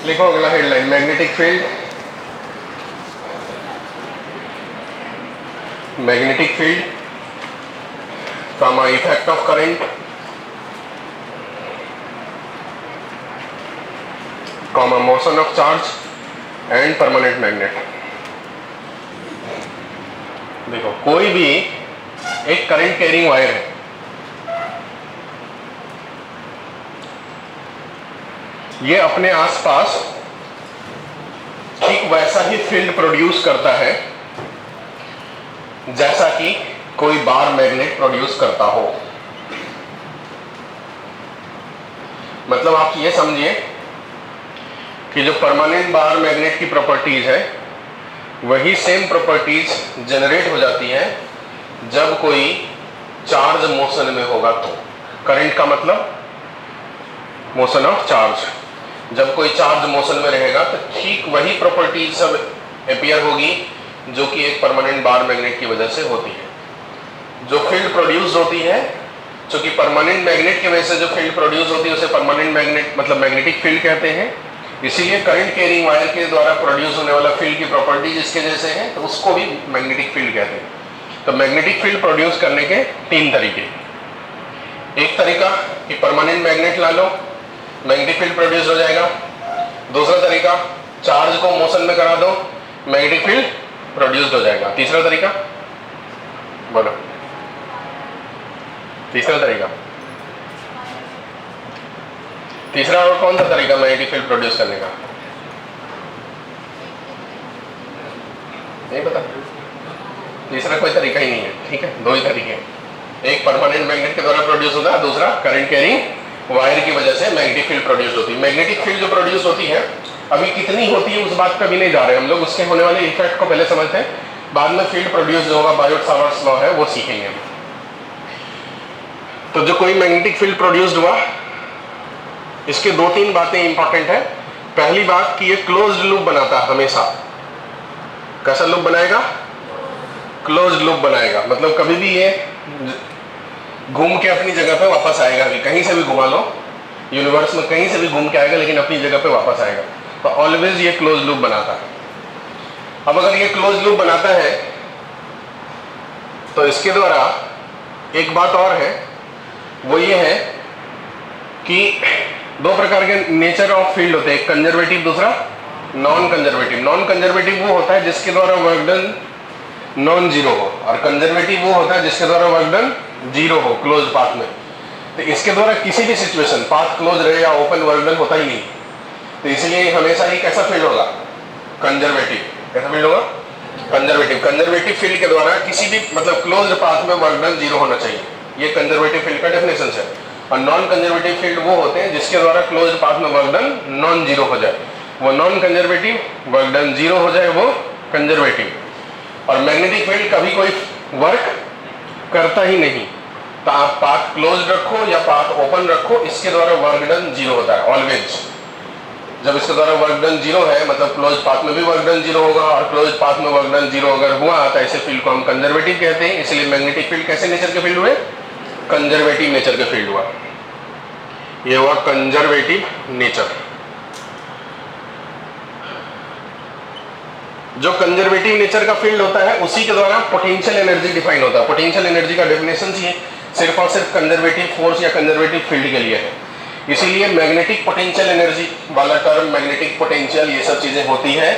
लिखो अगला headline, magnetic field, magnetic field comma effect of current comma motion of charge and permanent magnet. देखो कोई भी एक करंट कैरिंग वायर है, ये अपने आसपास ठीक वैसा ही फील्ड प्रोड्यूस करता है जैसा कि कोई बार मैग्नेट प्रोड्यूस करता हो। मतलब आप ये समझिए कि जो परमानेंट बार मैग्नेट की प्रॉपर्टीज है वही सेम प्रॉपर्टीज जनरेट हो जाती है जब कोई चार्ज मोशन में होगा। तो करंट का मतलब मोशन ऑफ चार्ज, जब कोई चार्ज मोशन में रहेगा तो ठीक वही प्रॉपर्टीज सब अपीयर होगी जो कि एक परमानेंट बार मैग्नेट की वजह से होती है। जो फील्ड प्रोड्यूस होती है, क्योंकि परमानेंट मैग्नेट की वजह से जो फील्ड प्रोड्यूस होती है उसे परमानेंट मैग्नेट मतलब मैग्नेटिक फील्ड कहते हैं। इसीलिए करंट कैरिंग वायर के द्वारा प्रोड्यूस होने वाला फील्ड की प्रॉपर्टीज इसके जैसे हैं तो उसको भी मैग्नेटिक फील्ड कहते हैं। तो मैग्नेटिक फील्ड प्रोड्यूस करने के तीन तरीके, एक तरीका कि परमानेंट मैग्नेट ला लो, मैग्नेटिक फील्ड प्रोड्यूस हो जाएगा। दूसरा तरीका, चार्ज को मोशन में करा दो, मैग्नेटिक फील्ड प्रोड्यूस हो जाएगा। तीसरा तरीका बोलो, तीसरा तरीका, तीसरा और कौन सा तरीका मैग्नेटिक फील्ड प्रोड्यूस करने का? नहीं पता, तीसरा कोई तरीका ही नहीं है। ठीक है, दो ही तरीके, एक परमानेंट मैग्नेट के द्वारा प्रोड्यूस होता है, दूसरा करंट कैरिंग वायर की वजह से मैग्नेटिक फील्ड प्रोड्यूस होती है। मैग्नेटिक फील्ड जो प्रोड्यूस होती है अभी कितनी होती है उस बात पे भी नहीं जा रहे हम लोग, उसके होने वाले इफेक्ट को पहले समझते हैं, बाद में फील्ड प्रोड्यूस जो होगा बायोट-सावर्ट्स लॉ है वो सीखेंगे। तो जो कोई मैग्नेटिक फील्ड प्रोड्यूस्ड हुआ, इसके दो तीन बातें इंपॉर्टेंट है। पहली बात कि ये क्लोज्ड लूप बनाता है हमेशा। कैसा लूप बनाएगा? क्लोज्ड लूप बनाएगा, मतलब कभी भी ये घूम के अपनी जगह पे वापस आएगा। भी कहीं से भी घुमा लो यूनिवर्स में, कहीं से भी घूम के आएगा लेकिन अपनी जगह पे वापस आएगा। तो ऑलवेज ये क्लोज लूप बनाता है। अब अगर ये क्लोज लूप बनाता है तो इसके द्वारा एक बात और है, वो ये है कि दो प्रकार के नेचर ऑफ फील्ड होते हैं, एक कंजर्वेटिव, दूसरा नॉन कंजर्वेटिव। नॉन कंजर्वेटिव वो होता है जिसके द्वारा वर्क डन नॉन जीरो हो, और कंजर्वेटिव वो होता है जिसके द्वारा वर्क डन जीरो हो क्लोज पाथ में। तो इसके द्वारा किसी भी सिचुएशन पाथ क्लोज रहे या ओपन वर्क डन होता ही नहीं। तो इसलिए हमेशा ही कैसा फील्ड होगा? कंजर्वेटिव। कैसा फील्ड होगा? कंजर्वेटिव। कंजर्वेटिव फील्ड के द्वारा किसी भी मतलब क्लोज्ड पाथ में वर्क डन जीरो होना चाहिए, ये कंजर्वेटिव फील्ड का डेफिनेशन है। और नॉन कंजर्वेटिव फील्ड वो होते हैं जिसके द्वारा क्लोज्ड पाथ में वर्क डन नॉन जीरो हो जाए, वो non conservative. Work done zero हो जाए वो कंजर्वेटिव। और मैग्नेटिक फील्ड कभी कोई वर्क करता ही नहीं, तो आप पाथ क्लोज रखो या पाथ ओपन रखो, इसके द्वारा वर्क डन जीरो होता है ऑलवेज। जब इसके द्वारा वर्क डन जीरो है मतलब क्लोज पाथ में भी वर्क डन जीरो होगा, और क्लोज पाथ में वर्क डन जीरो अगर हुआ तो ऐसे फील्ड को हम कंजर्वेटिव कहते हैं। इसलिए मैग्नेटिक फील्ड कैसे नेचर के फील्ड हुए? कंजर्वेटिव नेचर के फील्ड हुआ, ये हुआ कंजर्वेटिव नेचर। जो कंजर्वेटिव नेचर का फील्ड होता है उसी के द्वारा पोटेंशियल एनर्जी डिफाइन होता है। पोटेंशियल एनर्जी का डेफिनेशन ये सिर्फ और सिर्फ कंजर्वेटिव फोर्स या कंजर्वेटिव फील्ड के लिए है। इसीलिए मैग्नेटिक पोटेंशियल एनर्जी वाला टर्म, मैग्नेटिक पोटेंशियल, ये सब चीजें होती है।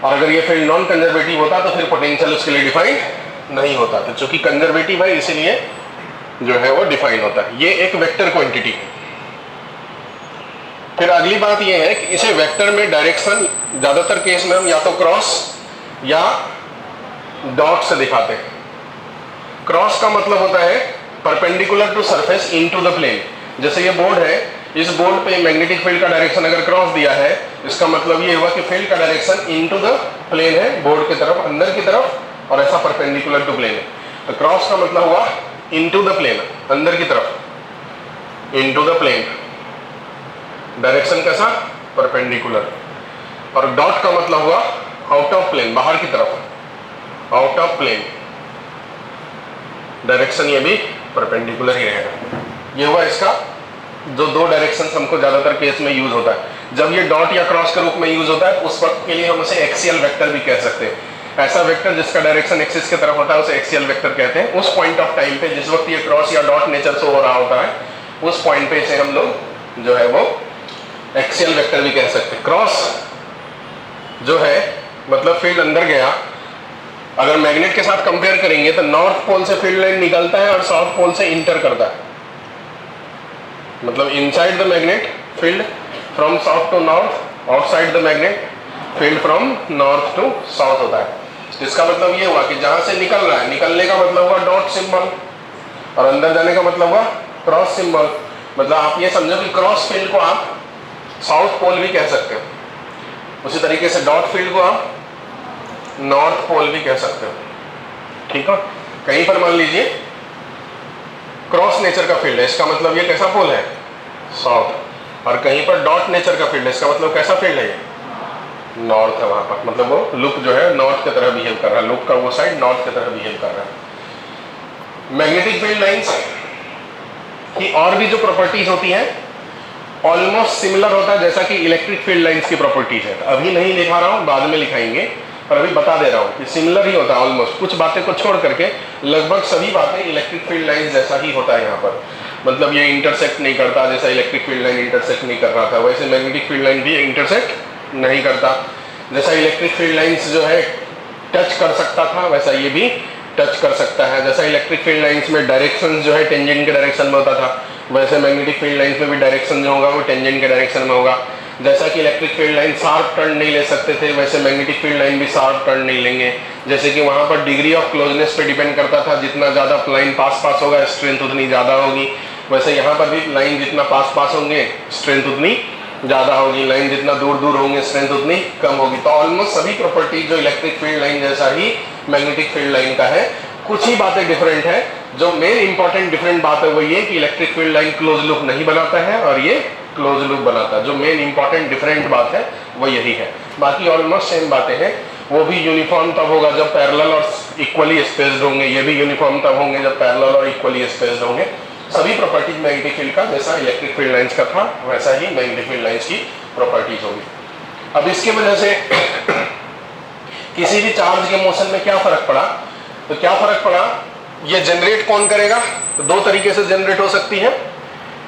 और अगर ये फील्ड नॉन कंजर्वेटिव होता तो फिर पोटेंशियल उसके लिए डिफाइन नहीं होता। तो चूंकि कंजर्वेटिव है इसीलिए जो है वो डिफाइन होता है। ये एक वेक्टर क्वांटिटी है। फिर अगली बात यह है कि इसे वेक्टर में डायरेक्शन ज्यादातर केस में हम या तो क्रॉस या डॉट से दिखाते हैं। क्रॉस का मतलब होता है perpendicular to surface into the plane. जैसे ये बोर्ड है, इस बोर्ड पे मैग्नेटिक फील्ड का डायरेक्शन अगर क्रॉस दिया है, इसका मतलब ये हुआ कि फील्ड का डायरेक्शन इनटू द प्लेन है, बोर्ड की तरफ, अंदर की तरफ, और ऐसा परपेंडिकुलर टू प्लेन है। तो क्रॉस का मतलब हुआ इनटू द प्लेन, अंदर की तरफ, इनटू द प्लेन। डायरेक्शन कैसा? परपेंडिकुलर। और डॉट का मतलब हुआ आउट ऑफ प्लेन, बाहर की तरफ, आउट ऑफ प्लेन। डायरेक्शन ये भी परपेंडिकुलर ही रहेगा। ये हुआ इसका जो दो डायरेक्शन हमको ज्यादातर केस में यूज होता है। जब ये डॉट या क्रॉस के रूप में यूज होता है उस वक्त के लिए हम उसे एक्सियल वेक्टर भी कह सकते हैं। ऐसा वेक्टर जिसका डायरेक्शन एक्सिस की तरफ होता है उसे एक्सियल वेक्टर कहते हैं। उस पॉइंट ऑफ टाइम पे जिस वक्त ये क्रॉस या डॉट नेचर शो हो रहा होता है उस पॉइंट पे इसे हम लोग जो है वो एक्सियल वेक्टर भी कह सकते हैं। क्रॉस जो है मतलब फील्ड अंदर गया, अगर मैग्नेट के साथ कंपेयर करेंगे तो नॉर्थ पोल से फील्ड लाइन निकलता है और साउथ पोल से इंटर करता है, मतलब inside the magnet field from south to north, outside the magnet field from north to south होता है। इसका मतलब ये हुआ कि जहां से निकल रहा है, निकलने का मतलब हुआ डॉट सिंबल और अंदर जाने का मतलब हुआ क्रॉस सिंबल। मतलब आप ये समझो कि क्रॉस फील्ड को आप साउथ पोल भी कह सकते हो, उसी तरीके से डॉट फील्ड को आप नॉर्थ पोल भी कह सकते हो। ठीक है, कहीं पर मान लीजिए क्रॉस नेचर का फील्ड है, इसका मतलब ये कैसा पोल है, साउथ, और कहीं पर डॉट नेचर का फील्ड है, इसका मतलब कैसा फील्ड है, ये नॉर्थ है। वहां पर मतलब वो लुक जो है नॉर्थ की तरह बिहेव कर रहा है, लुक का वो साइड नॉर्थ की तरह बिहेव कर रहा है। मैग्नेटिक फील्ड लाइंस की और भी जो प्रॉपर्टीज होती हैं ऑलमोस्ट सिमिलर होता है जैसा कि इलेक्ट्रिक फील्ड लाइंस की प्रॉपर्टीज है। अभी नहीं लिखा रहा हूं, बाद में लिखाएंगे, पर अभी बता दे रहा हूं कि सिमिलर ही होता है ऑलमोस्ट। कुछ बातें को छोड़ करके लगभग सभी बातें इलेक्ट्रिक फील्ड लाइंस जैसा ही होता है यहाँ पर। मतलब ये इंटरसेक्ट नहीं करता, जैसा इलेक्ट्रिक फील्ड लाइन इंटरसेक्ट नहीं कर रहा था वैसे मैग्नेटिक फील्ड लाइन भी इंटरसेक्ट नहीं करता। जैसा इलेक्ट्रिक फील्ड लाइंस जो है टच कर सकता था वैसा ये भी टच कर सकता है। जैसा इलेक्ट्रिक फील्ड लाइंस में डायरेक्शन जो है टेंजेंट के डायरेक्शन में होता था वैसे मैग्नेटिक फील्ड लाइंस में भी डायरेक्शन जो होगा वो टेंजेंट के डायरेक्शन में होगा। जैसा कि electric field line sharp turn नहीं ले सकते थे वैसे मैग्नेटिक फील्ड लाइन भी शार्प टर्न नहीं लेंगे। जैसे कि वहां पर डिग्री ऑफ क्लोजनेस पे डिपेंड करता था, जितना ज्यादा लाइन पास पास होगा स्ट्रेंथ उतनी ज्यादा होगी, वैसे यहाँ पर भी लाइन जितना पास पास होंगे स्ट्रेंथ उतनी ज्यादा होगी, लाइन जितना दूर दूर होंगे स्ट्रेंथ उतनी कम होगी। तो ऑलमोस्ट सभी प्रॉपर्टीज जो इलेक्ट्रिक फील्ड लाइन जैसा ही मैग्नेटिक फील्ड लाइन का है। कुछ ही बातें डिफरेंट है। जो मेन इंपॉर्टेंट डिफरेंट बात है वो ये कि electric field line close loop नहीं बनाता है और ये क्लोज लूप बनाता है। जो मेन इंपॉर्टेंट डिफरेंट बात है वो यही है, बाकी ऑलमोस्ट सेम बातें हैं। वो भी यूनिफॉर्म तब होगा जब पैरेलल और इक्वली स्पेस्ड होंगे, ये भी यूनिफॉर्म तब होंगे जब पैरेलल और इक्वली स्पेस्ड होंगे। सभी प्रॉपर्टीज मैग्नेटिक फील्ड का जैसा इलेक्ट्रिक फील्ड लाइंस का था वैसा ही मैग्नेटिक फील्ड लाइंस की प्रॉपर्टीज होगी। अब इसकी वजह से किसी भी चार्ज के मोशन में क्या फर्क पड़ा, तो क्या फर्क पड़ा, ये जनरेट कौन करेगा, तो दो तरीके से जनरेट हो सकती है।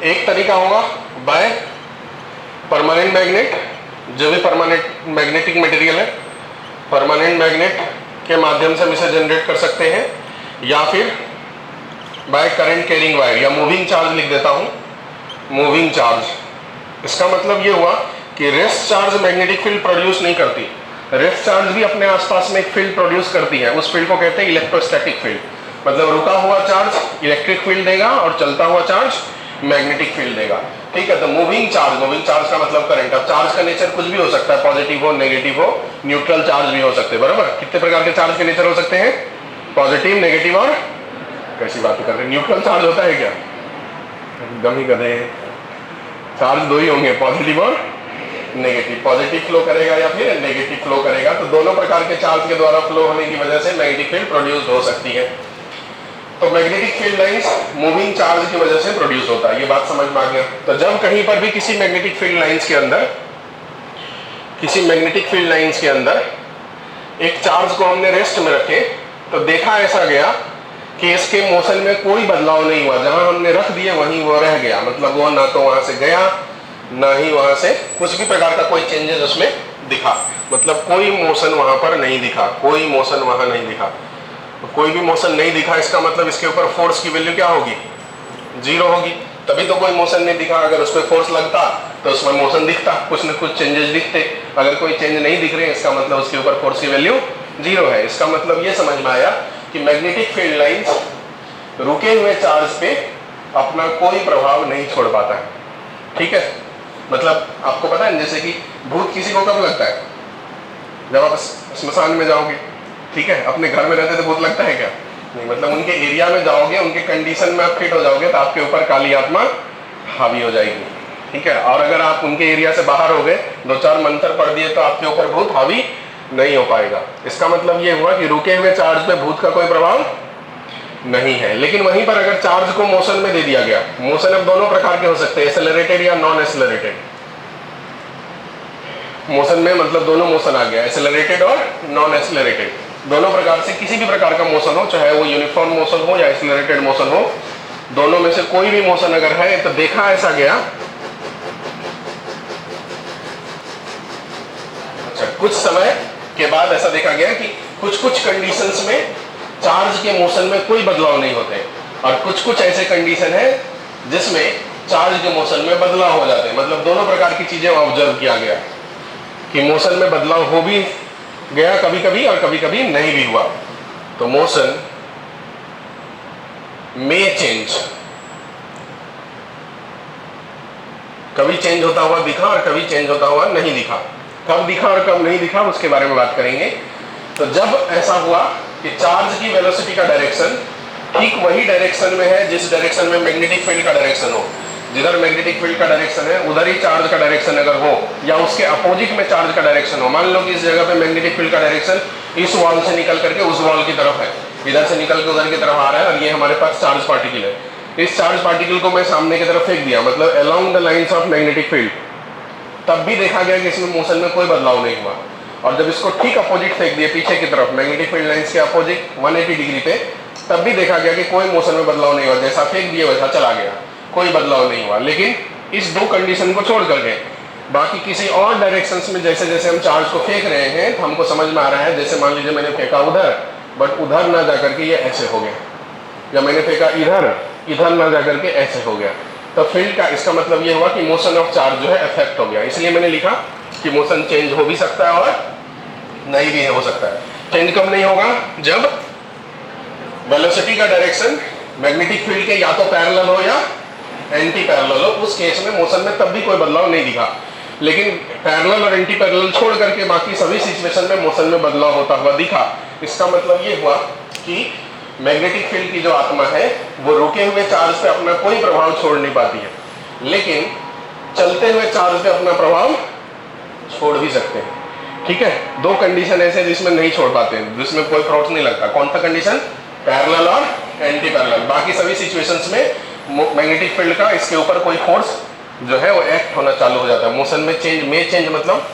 एक तरीका होगा बाय परमानेंट मैग्नेट, जो भी परमानेंट मैग्नेटिक मटेरियल है परमानेंट मैग्नेट के माध्यम से हम इसे जनरेट कर सकते हैं, या फिर बाय करंट कैरिंग वायर या मूविंग चार्ज लिख देता हूं, मूविंग चार्ज। इसका मतलब ये हुआ कि rest charge magnetic field produce नहीं करती, रेस्ट चार्ज भी अपने आसपास में एक फील्ड प्रोड्यूस करती है, उस फील्ड को कहते हैं इलेक्ट्रोस्टैटिक फील्ड। मतलब रुका हुआ चार्ज इलेक्ट्रिक फील्ड देगा और चलता हुआ चार्ज मैग्नेटिक फील्ड देगा। ठीक है, तो मूविंग चार्ज का मतलब करंट। अब चार्ज का नेचर कुछ भी हो सकता है, पॉजिटिव हो, नेगेटिव हो, न्यूट्रल चार्ज भी हो सकते हैं, बराबर। कितने प्रकार के चार्ज के नेचर हो सकते हैं, पॉजिटिव, नेगेटिव और कैसी बातें कर रहे हैं, न्यूट्रल चार्ज होता है क्या, एकदम ही गधे हैं। चार्ज दो ही होंगे, पॉजिटिव और नेगेटिव। पॉजिटिव फ्लो करेगा या फिर नेगेटिव फ्लो करेगा, तो दोनों प्रकार के चार्ज के द्वारा फ्लो होने की वजह से मैग्नेटिक फील्ड प्रोड्यूस हो सकती है। तो magnetic field lines moving charge की वजह से प्रोड्यूस होता है, ये बात समझ में आ गया। तो जब कहीं पर भी किसी मैग्नेटिक फील्ड लाइंस के अंदर एक चार्ज को हमने रेस्ट में रखे तो देखा ऐसा गया कि इसके मोशन में कोई बदलाव नहीं हुआ, जहां हमने रख दिए वहीं वो रह गया। मतलब वो ना तो वहां से गया ना ही वहां से कुछ भी प्रकार का कोई चेंजेस उसमें दिखा, मतलब कोई मोशन वहां पर नहीं दिखा, कोई मोशन वहां नहीं दिखा। तो कोई भी मोशन नहीं दिखा, इसका मतलब इसके ऊपर फोर्स की वैल्यू क्या होगी, जीरो होगी, तभी तो कोई मोशन नहीं दिखा। अगर उस पर फोर्स लगता तो उसमें मोशन दिखता, कुछ न कुछ चेंजेस दिखते। अगर कोई चेंज नहीं दिख रहे इसका मतलब उसके ऊपर फोर्स की वैल्यू जीरो है। इसका मतलब ये समझ में आया कि मैग्नेटिक फील्ड लाइंस रुके हुए चार्ज पे अपना कोई प्रभाव नहीं छोड़ पाता है। ठीक है, मतलब आपको पता है जैसे कि भूत किसी को कब लगता है, जब आप स्मशान में जाओगे, ठीक है, अपने घर में रहते तो भूत लगता है क्या, नहीं। मतलब उनके एरिया में जाओगे, उनके कंडीशन में आप फिट हो जाओगे तो आपके ऊपर काली आत्मा हावी हो जाएगी। ठीक है, और अगर आप उनके एरिया से बाहर हो गए, दो चार मंत्र पढ़ दिए तो आपके ऊपर भूत हावी नहीं हो पाएगा। इसका मतलब ये हुआ कि रुके हुए चार्ज पे भूत का कोई प्रभाव नहीं है। लेकिन वहीं पर अगर चार्ज को मोशन में दे दिया गया, मोशन अब दोनों प्रकार के हो सकते हैं, एक्सेलरेटेड या नॉन एक्सेलरेटेड। मोशन में मतलब दोनों मोशन आ गया, एक्सेलरेटेड और नॉन एक्सेलरेटेड, दोनों प्रकार से किसी भी प्रकार का मोशन हो, चाहे वो यूनिफॉर्म मोशन हो या एक्सेलरेटेड मोशन हो, दोनों में से कोई भी मोशन अगर है तो देखा ऐसा गया, अच्छा कुछ समय के बाद ऐसा देखा गया कि कुछ कुछ कंडीशंस में चार्ज के मोशन में कोई बदलाव नहीं होते और कुछ कुछ ऐसे कंडीशन है जिसमें चार्ज के मोशन में बदलाव हो जाते हैं। मतलब दोनों प्रकार की चीजें ऑब्जर्व किया गया कि मोशन में बदलाव हो भी गया कभी कभी और कभी कभी नहीं भी हुआ। तो मोशन में चेंज, कभी चेंज होता हुआ दिखा और कभी चेंज होता हुआ नहीं दिखा। कब दिखा और कब नहीं दिखा उसके बारे में बात करेंगे। तो जब ऐसा हुआ कि चार्ज की वेलोसिटी का डायरेक्शन ठीक वही डायरेक्शन में है जिस डायरेक्शन में मैग्नेटिक फील्ड का डायरेक्शन हो, जिधर मैग्नेटिक फील्ड का डायरेक्शन है उधर ही चार्ज का डायरेक्शन अगर हो, या उसके अपोजिट में चार्ज का डायरेक्शन हो। मान लो कि इस जगह पे मैग्नेटिक फील्ड का डायरेक्शन इस वॉल से निकल करके उस वॉल की तरफ है, इधर से निकल के उधर की तरफ आ रहा है और ये हमारे पास चार्ज पार्टिकल है। इस चार्ज पार्टिकल को मैं सामने की तरफ फेंक दिया, मतलब along the lines of magnetic field, तब भी देखा गया कि इसमें मोशन में कोई बदलाव नहीं हुआ। और जब इसको ठीक अपोजिट फेंक दिए पीछे की तरफ मैग्नेटिक फील्ड लाइंस के अपोजिट 180 डिग्री पे, तब भी देखा गया कि कोई मोशन में बदलाव नहीं हुआ, जैसा फेंक दिए वैसा चला गया, कोई बदलाव नहीं हुआ। लेकिन इस दो कंडीशन को छोड़ करके बाकी किसी और डायरेक्शंस में जैसे जैसे हम चार्ज को फेंक रहे हैं तो हमको समझ में आ रहा है, जैसे मान लीजिए मैंने फेंका उधर बट उधर ना जाकर के ये ऐसे हो गया, या मैंने फेंका इधर, इधर ना जाकर के ऐसे हो गया। तो फील्ड का इसका मतलब ये हुआ कि मोशन ऑफ चार्ज जो है अफेक्ट हो गया। इसलिए मैंने लिखा कि मोशन चेंज हो भी सकता है और नहीं भी हो सकता है। चेंज कब नहीं होगा? जब वेलोसिटी का डायरेक्शन मैग्नेटिक फील्ड के या तो पैरेलल हो या एंटी पैरेलल हो, उस केस में मोशन में तब भी कोई बदलाव नहीं दिखा। लेकिन पैरेलल और एंटी पैरेलल छोड़ करके बाकी सभी सिचुएशन में मोशन में बदलाव होता हुआ दिखा। इसका मतलब ये हुआ कि मैग्नेटिक फील्ड की जो आत्मा है वो रुके हुए चार्ज पे अपना कोई प्रभाव छोड़ नहीं पाती है, लेकिन चलते हुए चार्ज पे अपना प्रभाव छोड़ भी सकते हैं। ठीक है, दो कंडीशन ऐसे जिसमें नहीं छोड़ पाते हैं, जिसमें कोई फोर्स नहीं लगता। कौन सा कंडीशन? पैरेलल और एंटी पैरेलल। बाकी सभी सिचुएशंस में मैग्नेटिक फील्ड का इसके ऊपर कोई फोर्स जो है वो एक्ट होना चालू हो जाता है। मोशन में चेंज, में चेंज मतलब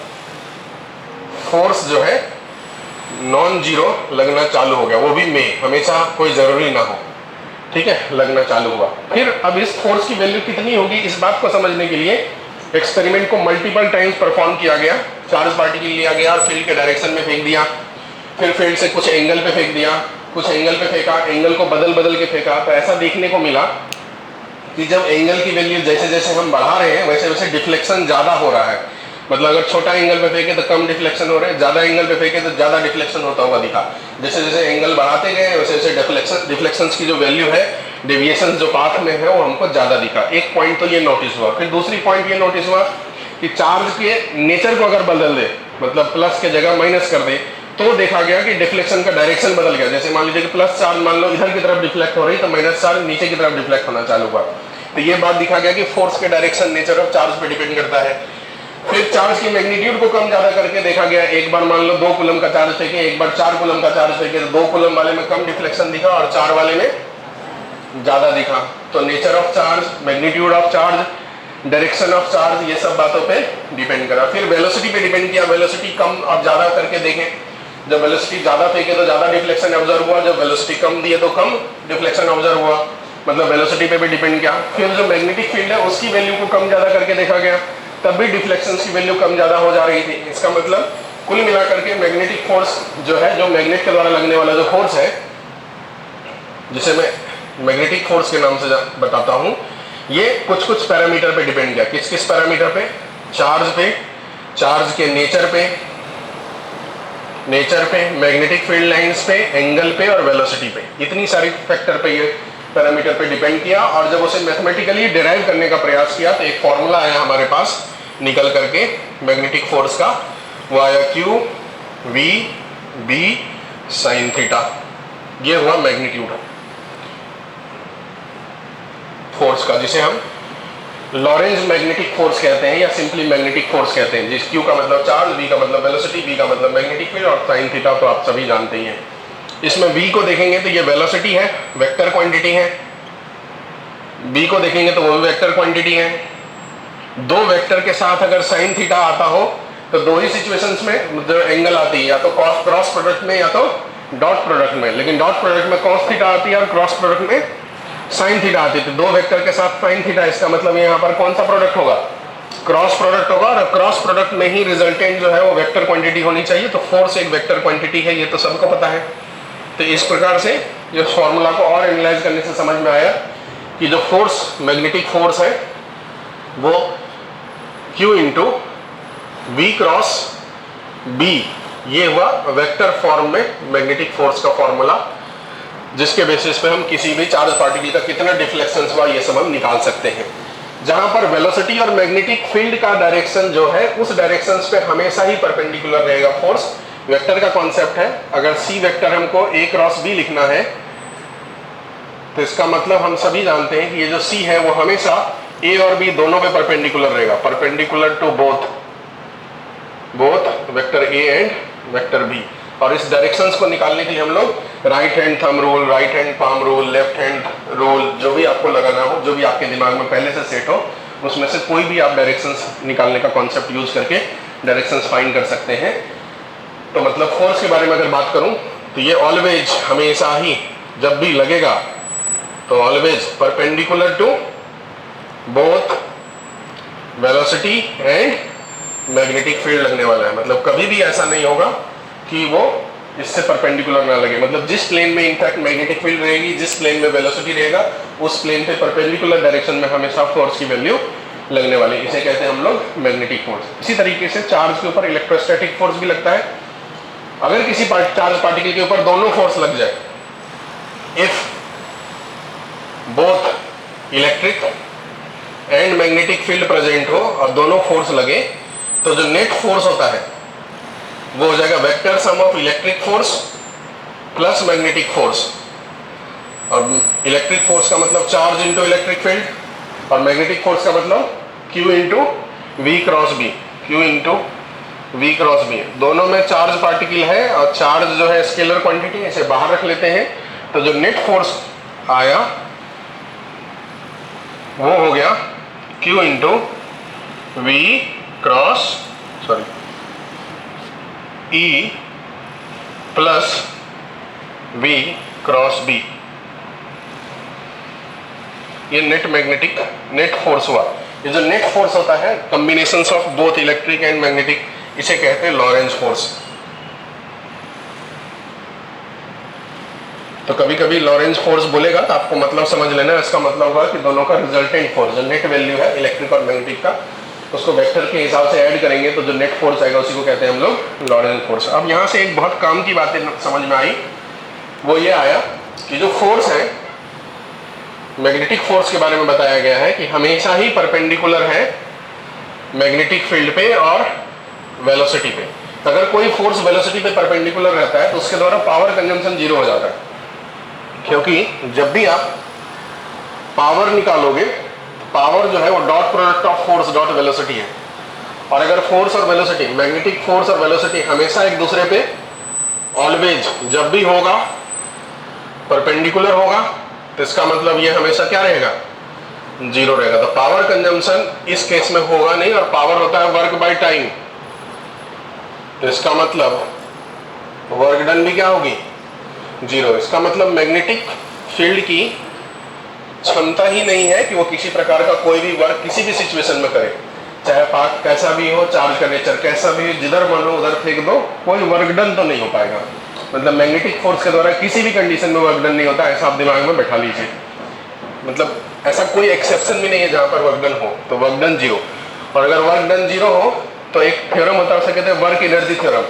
फोर्स जो है नॉन जीरो लगना चालू हो गया, वो भी में, हमेशा कोई जरूरी ना हो। ठीक है, लगना चालू हुआ। फिर अब इस फोर्स की वैल्यू कितनी होगी इस बात को समझने के लिए एक्सपेरिमेंट को मल्टीपल टाइम्स परफॉर्म किया गया। चार्ज पार्टिकल लिया गया और फील्ड के डायरेक्शन में फेंक दिया, फिर फील्ड से कुछ एंगल पे फेंक दिया, कुछ एंगल पे फेंका, एंगल को बदल बदल के फेंका। तो ऐसा देखने को मिला कि जब एंगल की वैल्यू जैसे जैसे हम बढ़ा रहे हैं वैसे वैसे डिफ्लेक्शन ज्यादा हो रहा है। मतलब अगर छोटा एंगल पे फेंके तो कम डिफ्लेक्शन हो रहे हैं, ज्यादा एंगल पे फेंके तो ज्यादा डिफ्लेक्शन होता हुआ दिखा। जैसे जैसे एंगल बढ़ाते गए वैसे वैसे डिफ्लेक्शंस की जो वैल्यू है, डेविएशन जो पाथ में है वो हमको ज्यादा दिखा। एक पॉइंट तो ये नोटिस हुआ। फिर दूसरी पॉइंट ये नोटिस हुआ कि चार्ज के नेचर को अगर बदल दे, मतलब प्लस के जगह माइनस कर दे, तो देखा गया कि डिफ्लेक्शन का डायरेक्शन बदल गया। जैसे मान लीजिए कि प्लस चार्ज मान लो इधर की तरफ डिफ्लेक्ट हो रही तो माइनस चार्ज नीचे की तरफ डिफ्लेक्ट होना चालू हुआ। तो ये बात दिखा गया कि फोर्स के डायरेक्शन नेचर ऑफ चार्ज पे डिपेंड करता है। फिर चार्ज की मैग्नीट्यूड को कम ज्यादा करके देखा गया। एक बार मान लो 2 कूलम का चार्ज फेंके, एक बार 4 कूलम का चार्ज फेंके, तो 2 कूलम वाले में कम डिफ्लेक्शन दिखा और 4 वाले में ज्यादा दिखा। तो nature of charge, magnitude of charge, direction of charge, ये सब बातों पे डिपेंड करा। फिर वेलोसिटी पे डिपेंड किया। वेलोसिटी कम और ज्यादा करके देखें, जब वेलोसिटी ज्यादा फेंके तो ज्यादा डिफ्लेक्शन ऑब्जर्व हुआ, जब वेलोसिटी कम दिए तो कम डिफ्लेक्शन ऑब्जर्व हुआ। मतलब वेलोसिटी पे भी डिपेंड किया। फिर जो मैग्नेटिक फील्ड है उसकी वैल्यू को कम ज्यादा करके देखा गया, तब भी डिफ्लेक्शन की वैल्यू कम ज्यादा हो जा रही थी। इसका मतलब कुल मिलाकर के मैग्नेटिक फोर्स जो है, जो मैग्नेट के द्वारा लगने वाला जो फोर्स है, जिसे मैं मैग्नेटिक फोर्स के नाम से बताता हूं, ये कुछ कुछ पैरामीटर पे डिपेंड किया। किस किस पैरामीटर पे? चार्ज पे, चार्ज के नेचर पे, मैग्नेटिक फील्ड लाइंस पे, एंगल पे और वेलोसिटी पे। इतनी सारी फैक्टर पे, ये पैरामीटर पे डिपेंड किया। और जब उसे मैथमेटिकली डिराइव करने का प्रयास किया तो एक फॉर्मूला आया हमारे पास निकल करके मैग्नेटिक फोर्स का, वो आया Q V B sin theta. ये हुआ मैग्नीट्यूड फोर्स का, जिसे हम लॉरेंज मैग्नेटिक फोर्स कहते हैं या सिंपली मैग्नेटिक फोर्स कहते हैं। जिस Q का मतलब चार्ज, V का मतलब वेलोसिटी, B का मतलब मैग्नेटिक फील्ड और sin थीटा तो आप सभी जानते ही हैं। इसमें v को देखेंगे तो ये वेलोसिटी है, वेक्टर क्वांटिटी है। b को देखेंगे तो वो भी वेक्टर क्वांटिटी है। दो वेक्टर के साथ अगर साइन थीटा आता हो तो दो ही सिचुएशंस में जो एंगल आती है, या तो क्रॉस प्रोडक्ट में या तो डॉट प्रोडक्ट में। लेकिन डॉट प्रोडक्ट में कॉस थीटा आती है और क्रॉस प्रोडक्ट में साइन थीटा आती है। तो दो वेक्टर के साथ साइन थीटा, इसका मतलब यहाँ पर कौन सा प्रोडक्ट होगा? क्रॉस प्रोडक्ट होगा। और क्रॉस प्रोडक्ट में ही रिजल्टेंट जो है वो वेक्टर क्वांटिटी होनी चाहिए। तो फोर्स एक वेक्टर क्वांटिटी है, ये तो सबको पता है। तो इस प्रकार से ये फॉर्मूला को और एनालाइज करने से समझ में आया कि जो फोर्स, मैग्नेटिक फोर्स है वो Q into V cross B, ये हुआ वेक्टर फॉर्म में मैग्नेटिक फोर्स का फॉर्मूला, जिसके बेसिस पे हम किसी भी चार्ज पार्टिकल का कितना डिफ्लेक्शन हुआ ये सब हम निकाल सकते हैं। जहां पर वेलोसिटी और मैग्नेटिक फील्ड का डायरेक्शन जो है उस डायरेक्शन पे हमेशा ही परपेंडिकुलर रहेगा फोर्स। वेक्टर का कॉन्सेप्ट है, अगर सी वेक्टर हमको ए क्रॉस बी लिखना है तो इसका मतलब हम सभी जानते हैं कि ये जो सी है वो हमेशा ए और बी दोनों पे परपेंडिकुलर रहेगा, perpendicular to both vector A and vector B. और इस डायरेक्शंस को निकालने के लिए हम लोग right hand thumb rule, right hand palm rule, left hand rule, जो भी आपको लगाना हो, जो भी आपके दिमाग में पहले से सेट हो, उसमें से कोई भी आप डायरेक्शंस निकालने का कॉन्सेप्ट यूज करके डायरेक्शंस फाइंड कर सकते हैं। तो मतलब फोर्स के बारे में अगर बात करूं तो ये ऑलवेज, हमेशा ही, जब भी लगेगा तो always perpendicular to both velocity and magnetic field लगने वाला है। मतलब कभी भी ऐसा नहीं होगा कि वो इससे परपेंडिकुलर ना लगे। मतलब जिस प्लेन में इनफैक्ट मैग्नेटिक फील्ड रहेगी, जिस प्लेन में वेलोसिटी रहेगा, उस प्लेन पे परपेंडिकुलर डायरेक्शन में हमेशा फोर्स की वैल्यू लगने वाली, इसे कहते हैं हम लोग मैग्नेटिक फोर्स। इसी तरीके से चार्ज के ऊपर इलेक्ट्रोस्टैटिक फोर्स भी लगता है। अगर किसी चार्ज पार्टिकल के ऊपर दोनों फोर्स लग जाए, if both electric and magnetic field present हो और दोनों फोर्स लगे, तो जो नेट फोर्स होता है वो हो जाएगा vector sum of electric force plus magnetic force. और इलेक्ट्रिक फोर्स का मतलब चार्ज इंटू इलेक्ट्रिक फील्ड, और मैग्नेटिक फोर्स का मतलब Q into V cross B, Q into V cross B. दोनों में चार्ज पार्टिकल है और चार्ज जो है स्केलर क्वांटिटी, इसे बाहर रख लेते हैं। तो जो नेट फोर्स आया वो हो गया Q into V cross E plus V cross B। ये नेट फोर्स हुआ। ये जो नेट फोर्स होता है combinations of both electric and magnetic, इसे कहते हैं लॉरेंज फोर्स। तो कभी कभी लॉरेंज फोर्स बोलेगा तो आपको मतलब समझ लेना, इसका मतलब होगा कि दोनों का रिजल्टेंट फोर्स, जो नेट वैल्यू है इलेक्ट्रिक और मैग्नेटिक का, उसको वेक्टर के हिसाब से ऐड करेंगे तो जो नेट फोर्स आएगा उसी को कहते हैं हम लोग लॉरेंज फोर्स। अब यहाँ से एक बहुत काम की बातें समझ में आई, वो ये आया कि जो फोर्स है मैग्नेटिक फोर्स के बारे में बताया गया है कि हमेशा ही परपेंडिकुलर है मैग्नेटिक फील्ड पे और वेलोसिटी पे। अगर कोई फोर्स वेलोसिटी पे परपेंडिकुलर रहता है तो उसके द्वारा पावर कंजम्पशन जीरो हो जाता है, क्योंकि जब भी आप पावर निकालोगे, पावर जो है वो dot product of force dot velocity है। और अगर फोर्स और वेलोसिटी, मैग्नेटिक फोर्स और वेलोसिटी हमेशा एक दूसरे पे ऑलवेज जब भी होगा परपेंडिकुलर होगा, तो इसका मतलब ये हमेशा क्या रहेगा? जीरो रहेगा। तो पावर कंजम्पशन इस केस में होगा नहीं, और पावर होता है वर्क बाय टाइम, तो इसका मतलब वर्क डन भी क्या होगी? जीरो। इसका मतलब मैग्नेटिक फील्ड की क्षमता ही नहीं है कि वो किसी प्रकार का कोई भी वर्क किसी भी सिचुएशन में करे, चाहे पार्ट कैसा भी हो, चार्ज का नेचर कैसा भी हो, जिधर मन हो उधर फेंक दो, कोई वर्क डन तो नहीं हो पाएगा। मतलब मैग्नेटिक फोर्स के द्वारा किसी भी कंडीशन में वर्क डन नहीं होता, ऐसा आप दिमाग में बैठा लीजिए। मतलब ऐसा कोई एक्सेप्शन भी नहीं है जहां पर वर्क डन हो, तो वर्क डन जीरो। और अगर वर्क डन जीरो हो तो एक थ्योरम होता है, उसे कहते हैं वर्क एनर्जी थ्योरम।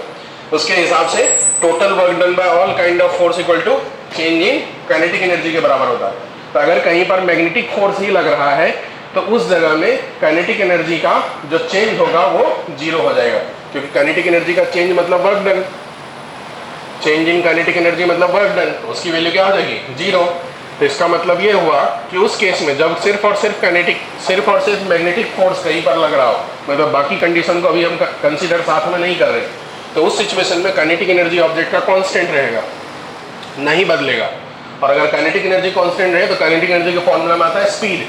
उसके हिसाब से total work done by all kind of force equal to change in kinetic energy के बराबर होता है। तो अगर कहीं पर मैग्नेटिक फोर्स ही लग रहा है तो उस जगह में काइनेटिक एनर्जी का जो चेंज होगा वो जीरो हो जाएगा, क्योंकि काइनेटिक एनर्जी का चेंज मतलब work done, change in kinetic energy मतलब वर्क डन, तो उसकी वैल्यू क्या हो जाएगी? जीरो। तो इसका मतलब ये हुआ कि उस केस में जब सिर्फ और सिर्फ मैग्नेटिक फोर्स कहीं पर लग रहा हो, मतलब बाकी कंडीशन को अभी हम कंसीडर साथ में नहीं कर रहे, तो उस सिचुएशन में काइनेटिक एनर्जी ऑब्जेक्ट का कांस्टेंट रहेगा। नहीं बदलेगा। और अगर काइनेटिक एनर्जी कांस्टेंट रहे तो काइनेटिक एनर्जी के फॉर्मूला में आता है स्पीड।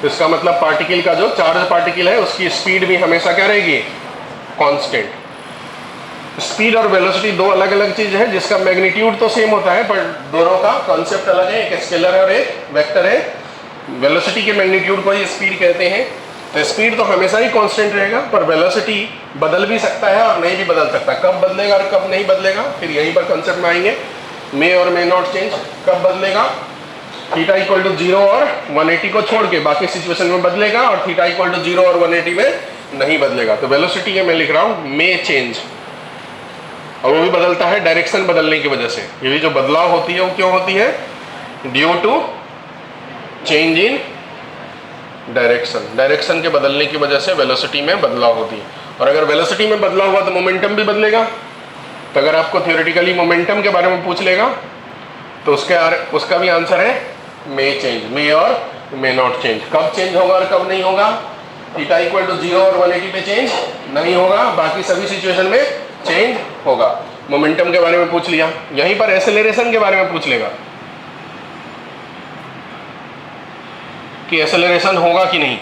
तो इसका मतलब पार्टिकल का जो चार्ज पार्टिकल है उसकी स्पीड भी हमेशा क्या रहेगी, कांस्टेंट। स्पीड और वेलोसिटी दो अलग अलग चीज है, जिसका मैग्नीट्यूड तो सेम होता है पर दोनों का कॉन्सेप्ट अलग है, एक स्केलर है और एक वेक्टर है। वेलोसिटी के मैग्नीट्यूड को ही स्पीड कहते हैं। तो स्पीड तो हमेशा ही कांस्टेंट रहेगा, पर वेलोसिटी बदल भी सकता है और नहीं भी बदल सकता। कब बदलेगा और कब नहीं बदलेगा, फिर यहीं पर कॉन्सेप्ट में आएंगे। मे और मे नॉट चेंज कब बदलेगा, थीटा इक्वल टू 0 और 180 को छोड़ के बाकी सिचुएशन में बदलेगा, और थीटा इक्वल टू 0 और 180 में नहीं बदलेगा। तो वेलोसिटी है मैं लिख रहा हूं मे चेंज, और वो भी बदलता है डायरेक्शन बदलने की वजह से। ये भी जो बदलाव होती है वो क्यों होती है, due to change in direction. Direction के बदलने की वजह से वेलोसिटी में बदलाव होती है। और अगर वेलोसिटी में बदलाव हुआ तो मोमेंटम भी बदलेगा। तो अगर आपको थियोरेटिकली मोमेंटम के बारे में पूछ लेगा तो उसका भी आंसर है मे चेंज, मे और मे नॉट चेंज। कब चेंज होगा और कब नहीं होगा, थीटा इक्वल टू 0 और 180 पे चेंज नहीं होगा, बाकी सभी सिचुएशन में चेंज होगा। मोमेंटम के बारे में पूछ लिया, यहीं पर एक्सेलरेशन के बारे में पूछ लेगा कि एक्सेलरेशन होगा कि नहीं।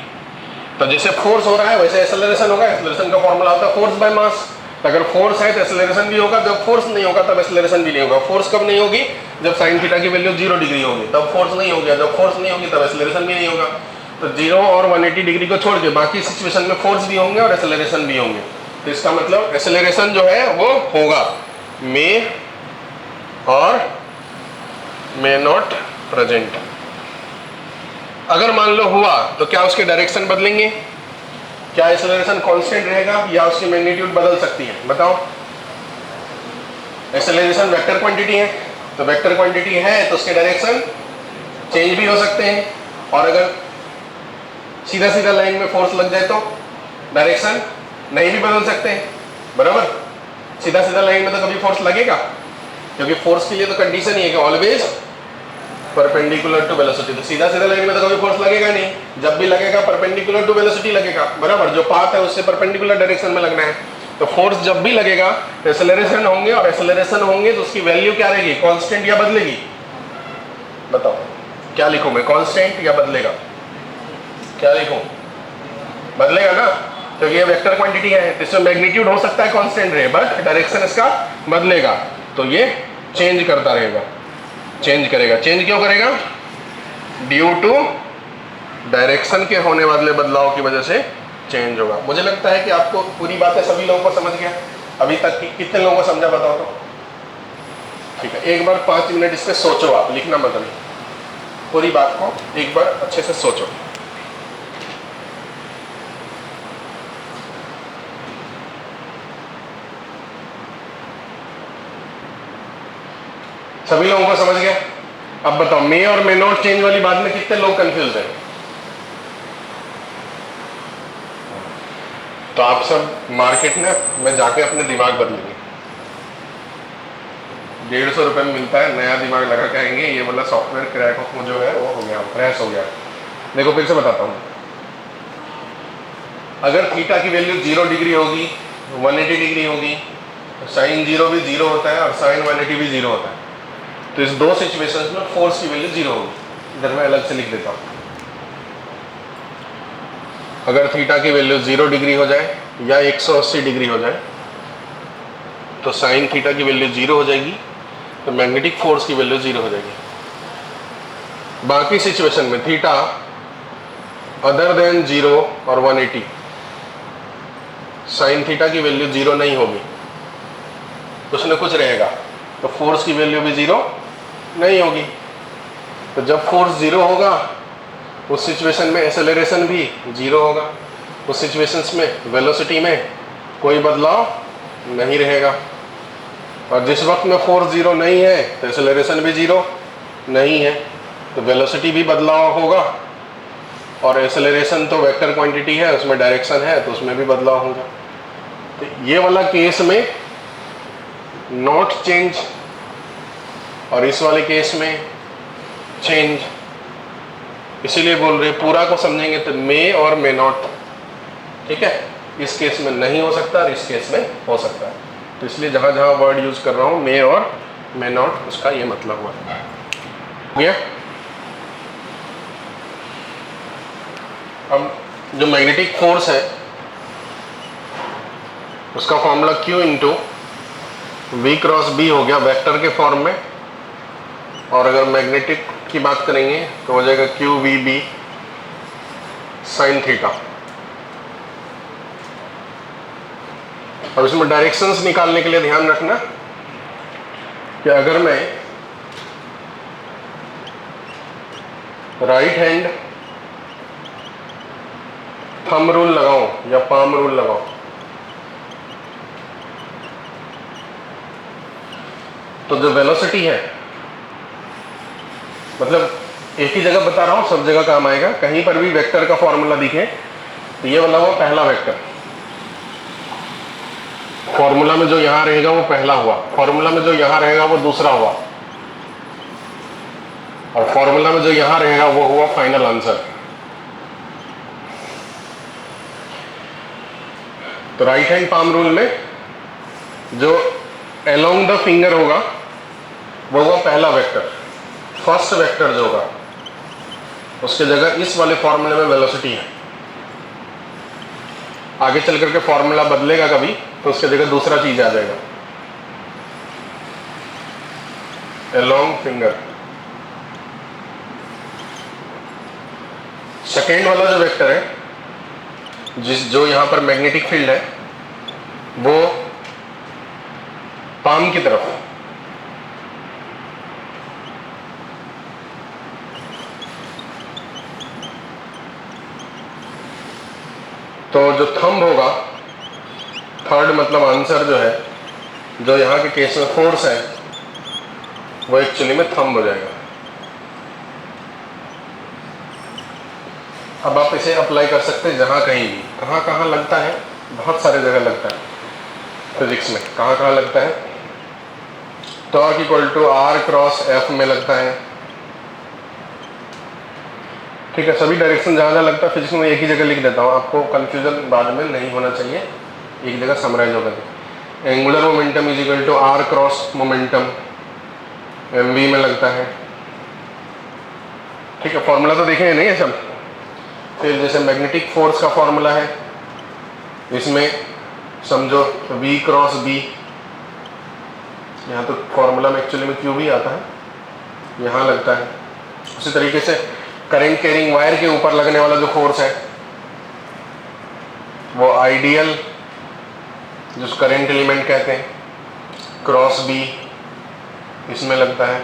तो जैसे फोर्स हो रहा है वैसे एक्सेलरेशन होगा। एक्सेलरेशन का फॉर्मूला होता है फोर्स बाय मास। तो अगर फोर्स है तो एक्सेलरेशन भी होगा, जब फोर्स नहीं होगा तब एक्सेलरेशन भी नहीं होगा। फोर्स कब नहीं होगी, जब साइन थीटा की वैल्यू 0 डिग्री होगी तब फोर्स नहीं होगी, जब फोर्स नहीं होगी तब एक्सेलरेशन भी नहीं होगा। तो 0 और 180 डिग्री को छोड़ के बाकी सिचुएशन में फोर्स भी होंगे और एक्सेलरेशन भी होंगे। तो इसका मतलब एक्सेलरेशन जो है वो होगा मे और मे नॉट प्रेजेंट। अगर मान लो हुआ तो क्या उसके डायरेक्शन बदलेंगे, क्या एक्सेलरेशन कांस्टेंट रहेगा या उसकी मैग्नीट्यूड बदल सकती है, बताओ। एक्सेलरेशन वेक्टर क्वांटिटी है, तो वेक्टर क्वांटिटी है तो उसके डायरेक्शन चेंज भी हो सकते हैं। और अगर सीधा सीधा लाइन में फोर्स लग जाए तो डायरेक्शन नहीं भी बदल सकते हैं, बराबर। सीधा सीधा लाइन में तो कभी फोर्स लगेगा, क्योंकि फोर्स के लिए तो कंडीशन ही है कि ऑलवेज परपेंडिकुलर टू वेलोसिटी। तो सीधा सीधा लाइन में तो कभी फोर्स लगेगा नहीं, जब भी लगेगा परपेंडिकुलर टू वेलोसिटी लगेगा, बराबर। जो पाथ है उससे परपेंडिकुलर डायरेक्शन में लगना है। तो फोर्स जब भी लगेगा तो एक्सेलरेशन होंगे, और एक्सेलरेशन होंगे तो उसकी वैल्यू क्या रहेगी, कांस्टेंट या बदलेगी, बताओ। क्या लिखूं मैं, कांस्टेंट या बदलेगा, क्या लिखूं, बदलेगा ना, क्योंकि ये वेक्टर क्वांटिटी है। तो इसमें मैग्नीट्यूड हो सकता है कांस्टेंट रहे बट डायरेक्शन इसका बदलेगा, तो ये चेंज करता रहेगा, चेंज करेगा। चेंज क्यों करेगा, ड्यू टू डायरेक्शन के होने वाले बदलाव की वजह से चेंज होगा। मुझे लगता है कि आपको पूरी बातें सभी लोगों को समझ गया अभी तक की। कितने लोगों को समझा बताओ तो, ठीक है। एक बार 5 मिनट इस पे सोचो, आप लिखना मत नहीं, पूरी बात को एक बार अच्छे से सोचो। सभी लोगों को समझ गया। अब बताओ मे और मे नॉट चेंज वाली बात में कितने लोग कंफ्यूज हैं। तो आप सब मार्केट में जाके अपने दिमाग बदलेंगे। 150 रुपए में मिलता है, नया दिमाग लगा के आएंगे, ये वाला सॉफ्टवेयर क्रैक जो है वो हो गया, क्रैश हो गया। देखो फिर से बताता हूँ, अगर थीटा की वैल्यू 0 डिग्री होगी, 180 डिग्री होगी, साइन 0 भी 0 होता है और साइन 180 भी 0 होता है। तो इस दो सिचुएशंस में फोर्स की वैल्यू 0 होगी। इधर मैं अलग से लिख देता हूँ। अगर थीटा की वैल्यू 0 डिग्री हो जाए या 180 डिग्री हो जाए तो साइन थीटा की वैल्यू 0 हो जाएगी, तो मैग्नेटिक फोर्स की वैल्यू 0 हो जाएगी। बाकी सिचुएशन में थीटा अदर देन 0 और 180, साइन थीटा की वैल्यू 0 नहीं होगी, कुछ न कुछ रहेगा, तो फोर्स की वैल्यू भी 0 नहीं होगी। तो जब फोर्स 0 होगा उस सिचुएशन में एक्सेलरेशन भी 0 होगा, उस सिचुएशंस में वेलोसिटी में कोई बदलाव नहीं रहेगा। और जिस वक्त में फोर्स 0 नहीं है तो एक्सेलरेशन भी 0 नहीं है, तो वेलोसिटी भी बदलाव होगा। और एक्सेलरेशन तो वेक्टर क्वांटिटी है, उसमें डायरेक्शन है तो उसमें भी बदलाव होगा। तो ये वाला केस में नॉट चेंज और इस वाले केस में चेंज। इसीलिए बोल रहे पूरा को समझेंगे तो मे और मे नॉट, ठीक है। इस केस में नहीं हो सकता और इस केस में हो सकता है। तो इसलिए जहां जहां वर्ड यूज कर रहा हूं मे और में नॉट, उसका ये मतलब हुआ। ये अब जो मैग्नेटिक फोर्स है उसका formula Q into V cross B हो गया वेक्टर के फॉर्म में, और अगर मैग्नेटिक की बात करेंगे तो हो जाएगा QVB साइन थीटा। अब इसमें डायरेक्शंस निकालने के लिए ध्यान रखना कि अगर मैं राइट हैंड थंब रूल लगाऊं या पाम रूल लगाऊं, तो जो वेलोसिटी है, मतलब एक ही जगह बता रहा हूं, सब जगह काम आएगा, कहीं पर भी वेक्टर का फॉर्मूला दिखे तो ये वाला हुआ पहला वेक्टर, फॉर्मूला में जो यहां रहेगा वो पहला हुआ, फॉर्मूला में जो यहां रहेगा वो दूसरा हुआ, और फॉर्मूला में जो यहां रहेगा वो हुआ फाइनल आंसर। तो राइट हैंड पाम रूल में जो अलोंग द फिंगर होगा वो होगा पहला वेक्टर, फर्स्ट वेक्टर जो होगा उसके जगह इस वाले फॉर्मूले में वेलोसिटी है। आगे चल करके फॉर्मूला बदलेगा कभी तो उसके जगह दूसरा चीज आ जाएगा, अलोंग फिंगर। सेकेंड वाला जो वेक्टर है जो यहां पर मैग्नेटिक फील्ड है वो पाम की तरफ, तो जो थंब होगा, थर्ड मतलब आंसर जो है, जो यहां के केस में फोर्स है वो एक्चुअली में थंब हो जाएगा। अब आप इसे अप्लाई कर सकते हैं जहां कहीं भी, कहां कहां लगता है, बहुत सारे जगह लगता है फिजिक्स में। कहां कहां लगता है, torque equal to R cross F में लगता है, ठीक है। सभी डायरेक्शन जहां जहां लगता है फिजिक्स में एक ही जगह लिख देता हूं, आपको कंफ्यूजन बाद में नहीं होना चाहिए, एक जगह समराइज होगा। Angular momentum is equal to R cross momentum MV में लगता है, ठीक है। फॉर्मूला तो देखे नहीं है सब। फिर जैसे मैग्नेटिक फोर्स का फॉर्मूला है, इसमें समझो V क्रॉस B, यहाँ तो फॉर्मूला में एक्चुअली में QV आता है, यहाँ लगता है। उसी तरीके से करंट कैरिंग वायर के ऊपर लगने वाला जो फोर्स है वो आइडियल, जिस करंट एलिमेंट कहते हैं, क्रॉस B इसमें लगता है।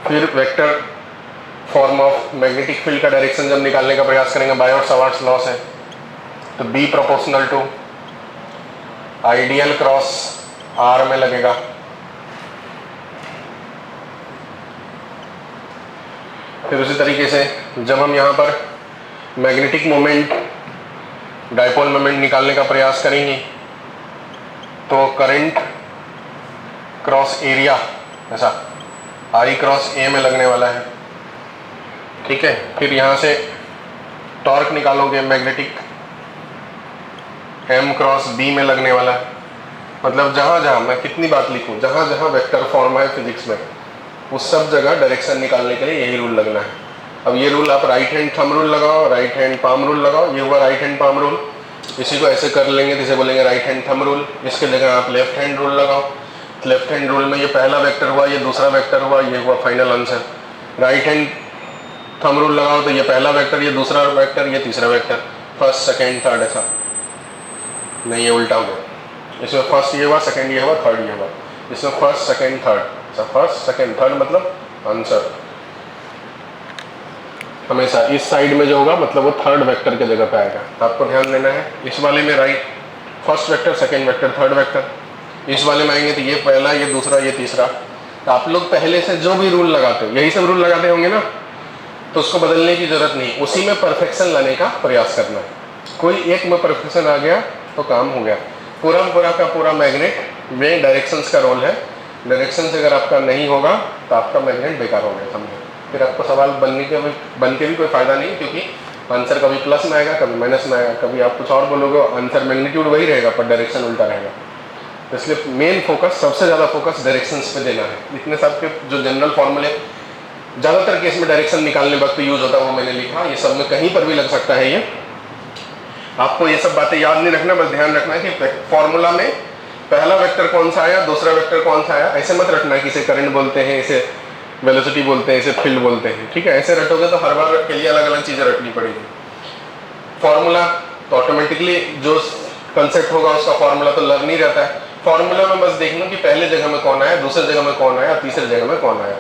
फिर vector form of magnetic field का डायरेक्शन जब निकालने का प्रयास करेंगे, बायोट-सावर्ट्स लॉ है, तो B proportional to I dl cross R में लगेगा। फिर उसी तरीके से जब हम यहाँ पर मैग्नेटिक मोमेंट, डाइपोल मोमेंट निकालने का प्रयास करेंगे तो करंट क्रॉस एरिया ऐसा I क्रॉस A में लगने वाला है, ठीक है। फिर यहाँ से टॉर्क निकालोगे, मैग्नेटिक M क्रॉस B में लगने वाला है। मतलब जहाँ जहाँ, मैं कितनी बात लिखूँ, जहाँ जहाँ वेक्टर फॉर्म है फिजिक्स में उस सब जगह डायरेक्शन निकालने के लिए यही रूल लगना है। अब ये रूल आप राइट हैंड थंब रूल लगाओ, राइट हैंड पाम रूल लगाओ, ये हुआ राइट हैंड पाम रूल। इसी को ऐसे कर लेंगे जिसे बोलेंगे राइट हैंड थंब रूल। इसके जगह आप लेफ्ट हैंड रूल लगाओ, लेफ्ट हैंड रूल में ये पहला वेक्टर हुआ, ये दूसरा वेक्टर हुआ, ये हुआ final answer. Right hand thumb rule लगाओ तो ये पहला वेक्टर, ये दूसरा वेक्टर, ये तीसरा वेक्टर, फर्स्ट सेकेंड थर्ड, ऐसा नहीं, ये उल्टा हो गया। इसमें फर्स्ट ये हुआ, सेकेंड ये हुआ, थर्ड ये हुआ, इसमें first second third, first second third मतलब आंसर। हमेशा इस साइड में जो होगा मतलब वो थर्ड वेक्टर के जगह पे आएगा, तो आपको ध्यान देना है। इस वाले में right first vector, second vector, third vector. इस वाले में आएंगे तो ये पहला, ये दूसरा, ये तीसरा। तो आप लोग पहले से जो भी रूल लगाते हो, यही सब रूल लगाते होंगे ना, तो उसको बदलने की जरूरत नहीं, उसी में परफेक्शन लाने का प्रयास करना है। कोई एक में परफेक्शन आ गया तो काम हो गया। पूरा का पूरा मैग्नेट में डायरेक्शंस का रोल है। डायरेक्शन से अगर आपका नहीं होगा तो आपका मैग्नेट बेकार हो गया, समझो। फिर आपको सवाल बन के भी कोई फायदा नहीं, क्योंकि आंसर कभी प्लस में आएगा, कभी माइनस में आएगा, कभी आप कुछ और बोलोगे, आंसर मैग्नीट्यूड वही रहेगा पर डायरेक्शन उल्टा रहेगा। तो इसलिए मेन फोकस, सबसे ज़्यादा फोकस डायरेक्शंस पे देना है। इतने सब के जो जनरल फॉर्मूले ज़्यादातर केस में डायरेक्शन निकालने वक्त यूज होता है वो मैंने लिखा, ये सब में कहीं पर भी लग सकता है। ये आपको ये सब बातें याद नहीं रखना, बस ध्यान रखना है कि फॉर्मूला में पहला वेक्टर कौन सा आया, दूसरा वेक्टर कौन सा आया, ऐसे मत रखना कि इसे करंट बोलते हैं, इसे वेलोसिटी बोलते हैं, इसे फील्ड बोलते हैं, ठीक है। ऐसे रटोगे तो हर बार के लिए अलग अलग चीज़ें रखनी पड़ेगी। फॉर्मूला तो ऑटोमेटिकली जो कंसेप्ट होगा उसका फॉर्मूला तो लर्न ही रहता है। फॉर्मूला में बस देखना कि पहले जगह में कौन आया, दूसरे जगह में कौन आया, तीसरे जगह में कौन आया।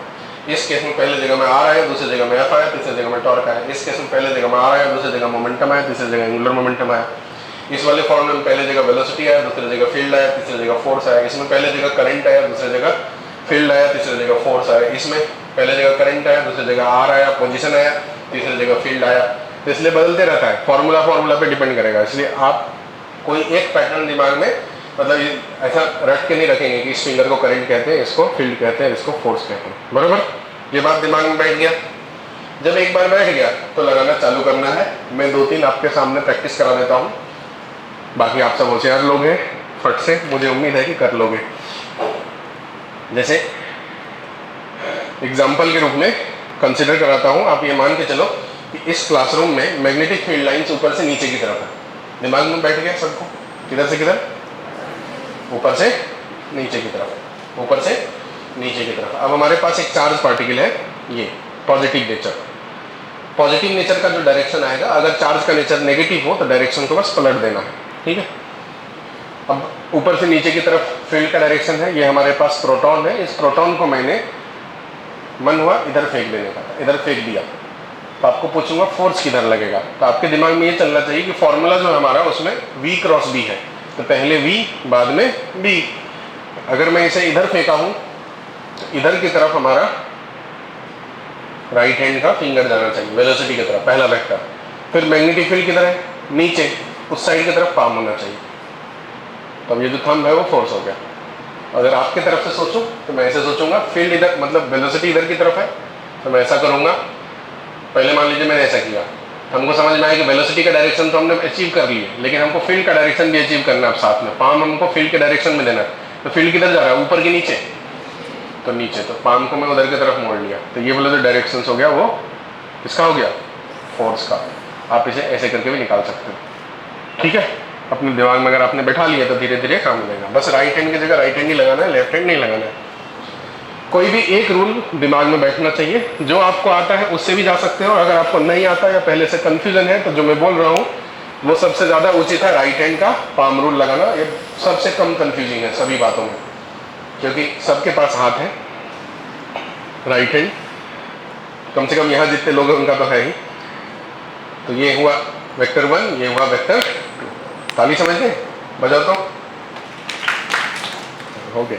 इस केस में पहले जगह में आर आया, दूसरी जगह में एफ आया, तीसरी जगह में टॉर्क आया। इस केस में पहले जगह में आर आया, दूसरी जगह मोमेंटम आया, तीसरी जगह एंगुलर मोमेंटम आया। इस वाले फॉर्मूले में पहले जगह वेलोसिटी आया, दूसरी जगह फील्ड आया, तीसरी जगह फोर्स आया। इसमें पहले जगह करंट आया, दूसरी जगह फील्ड आया, तीसरी जगह फोर्स आया। इसमें पहले जगह करंट आया, दूसरी जगह आर आया, पोजीशन आया, तीसरी जगह फील्ड आया। तो इसलिए बदलते रहता है, फॉर्मूला पे डिपेंड करेगा। इसलिए आप कोई एक पैटर्न दिमाग में, मतलब ऐसा रट के नहीं रखेंगे कि इस फिंगर को करंट कहते हैं, इसको फील्ड कहते हैं, इसको फोर्स कहते हैं। बराबर, ये बात दिमाग में बैठ गया। जब एक बार बैठ गया तो लगाना चालू करना है। मैं 2-3 आपके सामने प्रैक्टिस करा देता हूँ, बाकी आप सब होशियार लोग हैं, फट से मुझे उम्मीद है कि कर लोगे। जैसे एग्जाम्पल के रूप में कंसिडर कराता हूँ, आप ये मान के चलो कि इस क्लासरूम में मैग्नेटिक फील्ड लाइन्स ऊपर से नीचे की तरफ है। दिमाग में बैठ गया सबको, किधर से किधर, ऊपर से नीचे की तरफ, ऊपर से नीचे की तरफ। अब हमारे पास एक चार्ज पार्टिकल है, ये पॉजिटिव नेचर। पॉजिटिव नेचर का जो डायरेक्शन आएगा, अगर चार्ज का नेचर नेगेटिव हो तो डायरेक्शन को बस पलट देना है, ठीक है। अब ऊपर से नीचे की तरफ फील्ड का डायरेक्शन है, ये हमारे पास प्रोटॉन है। इस प्रोटॉन को मैंने मन हुआ इधर फेंक देने का, इधर फेंक दिया, तो आपको पूछूंगा फोर्स किधर लगेगा। तो आपके दिमाग में ये चलना चाहिए कि फॉर्मूला जो हमारा उसमें V क्रॉस B है, तो पहले V बाद में B। अगर मैं इसे इधर फेंका हूं तो इधर की तरफ हमारा राइट हैंड का फिंगर जाना चाहिए, वेलोसिटी की तरफ, पहला वेक्टर। फिर मैग्नेटिक फील्ड किधर है, नीचे, उस साइड की तरफ पाम होना चाहिए। तब ये जो थंब है वो फोर्स हो गया। अगर आपके तरफ से सोचूं तो मैं ऐसे सोचूंगा, फील्ड इधर, मतलब वेलोसिटी इधर की तरफ है, तो मैं ऐसा करूंगा। पहले मान लीजिए मैंने ऐसा किया, हमको समझ में आया कि वेलोसिटी का डायरेक्शन तो हमने अचीव कर लिए, लेकिन हमको फील्ड का डायरेक्शन भी अचीव करना है। अब साथ में पाम हमको फील्ड के डायरेक्शन में देना है, तो फील्ड किधर जा रहा है, ऊपर के नीचे, तो नीचे, तो पाम को मैं उधर की तरफ मोड़ लिया। तो ये वाला जो डायरेक्शन हो गया वो किसका हो गया, फोर्स का। आप इसे ऐसे करके भी निकाल सकते हो, ठीक है। अपने दिमाग में अगर आपने बैठा लिया तो धीरे धीरे काम मिलेगा। बस राइट हैंड की जगह राइट हैंड ही लगाना है, लेफ्ट हैंड नहीं लगाना है। कोई भी एक रूल दिमाग में बैठना चाहिए, जो आपको आता है उससे भी जा सकते हो। अगर आपको नहीं आता या पहले से कंफ्यूजन है तो जो मैं बोल रहा हूँ वो सबसे ज़्यादा उचित है, राइट हैंड का पाम रूल लगाना। ये सबसे कम कंफ्यूजिंग है सभी बातों में, क्योंकि सबके पास हाथ है, राइट हैंड, कम से कम यहाँ जितने लोग हैं उनका तो है ही। तो ये हुआ वेक्टर 1, ये हुआ वेक्टर 2। ताली समझ गए, बजाओ तो हो गया।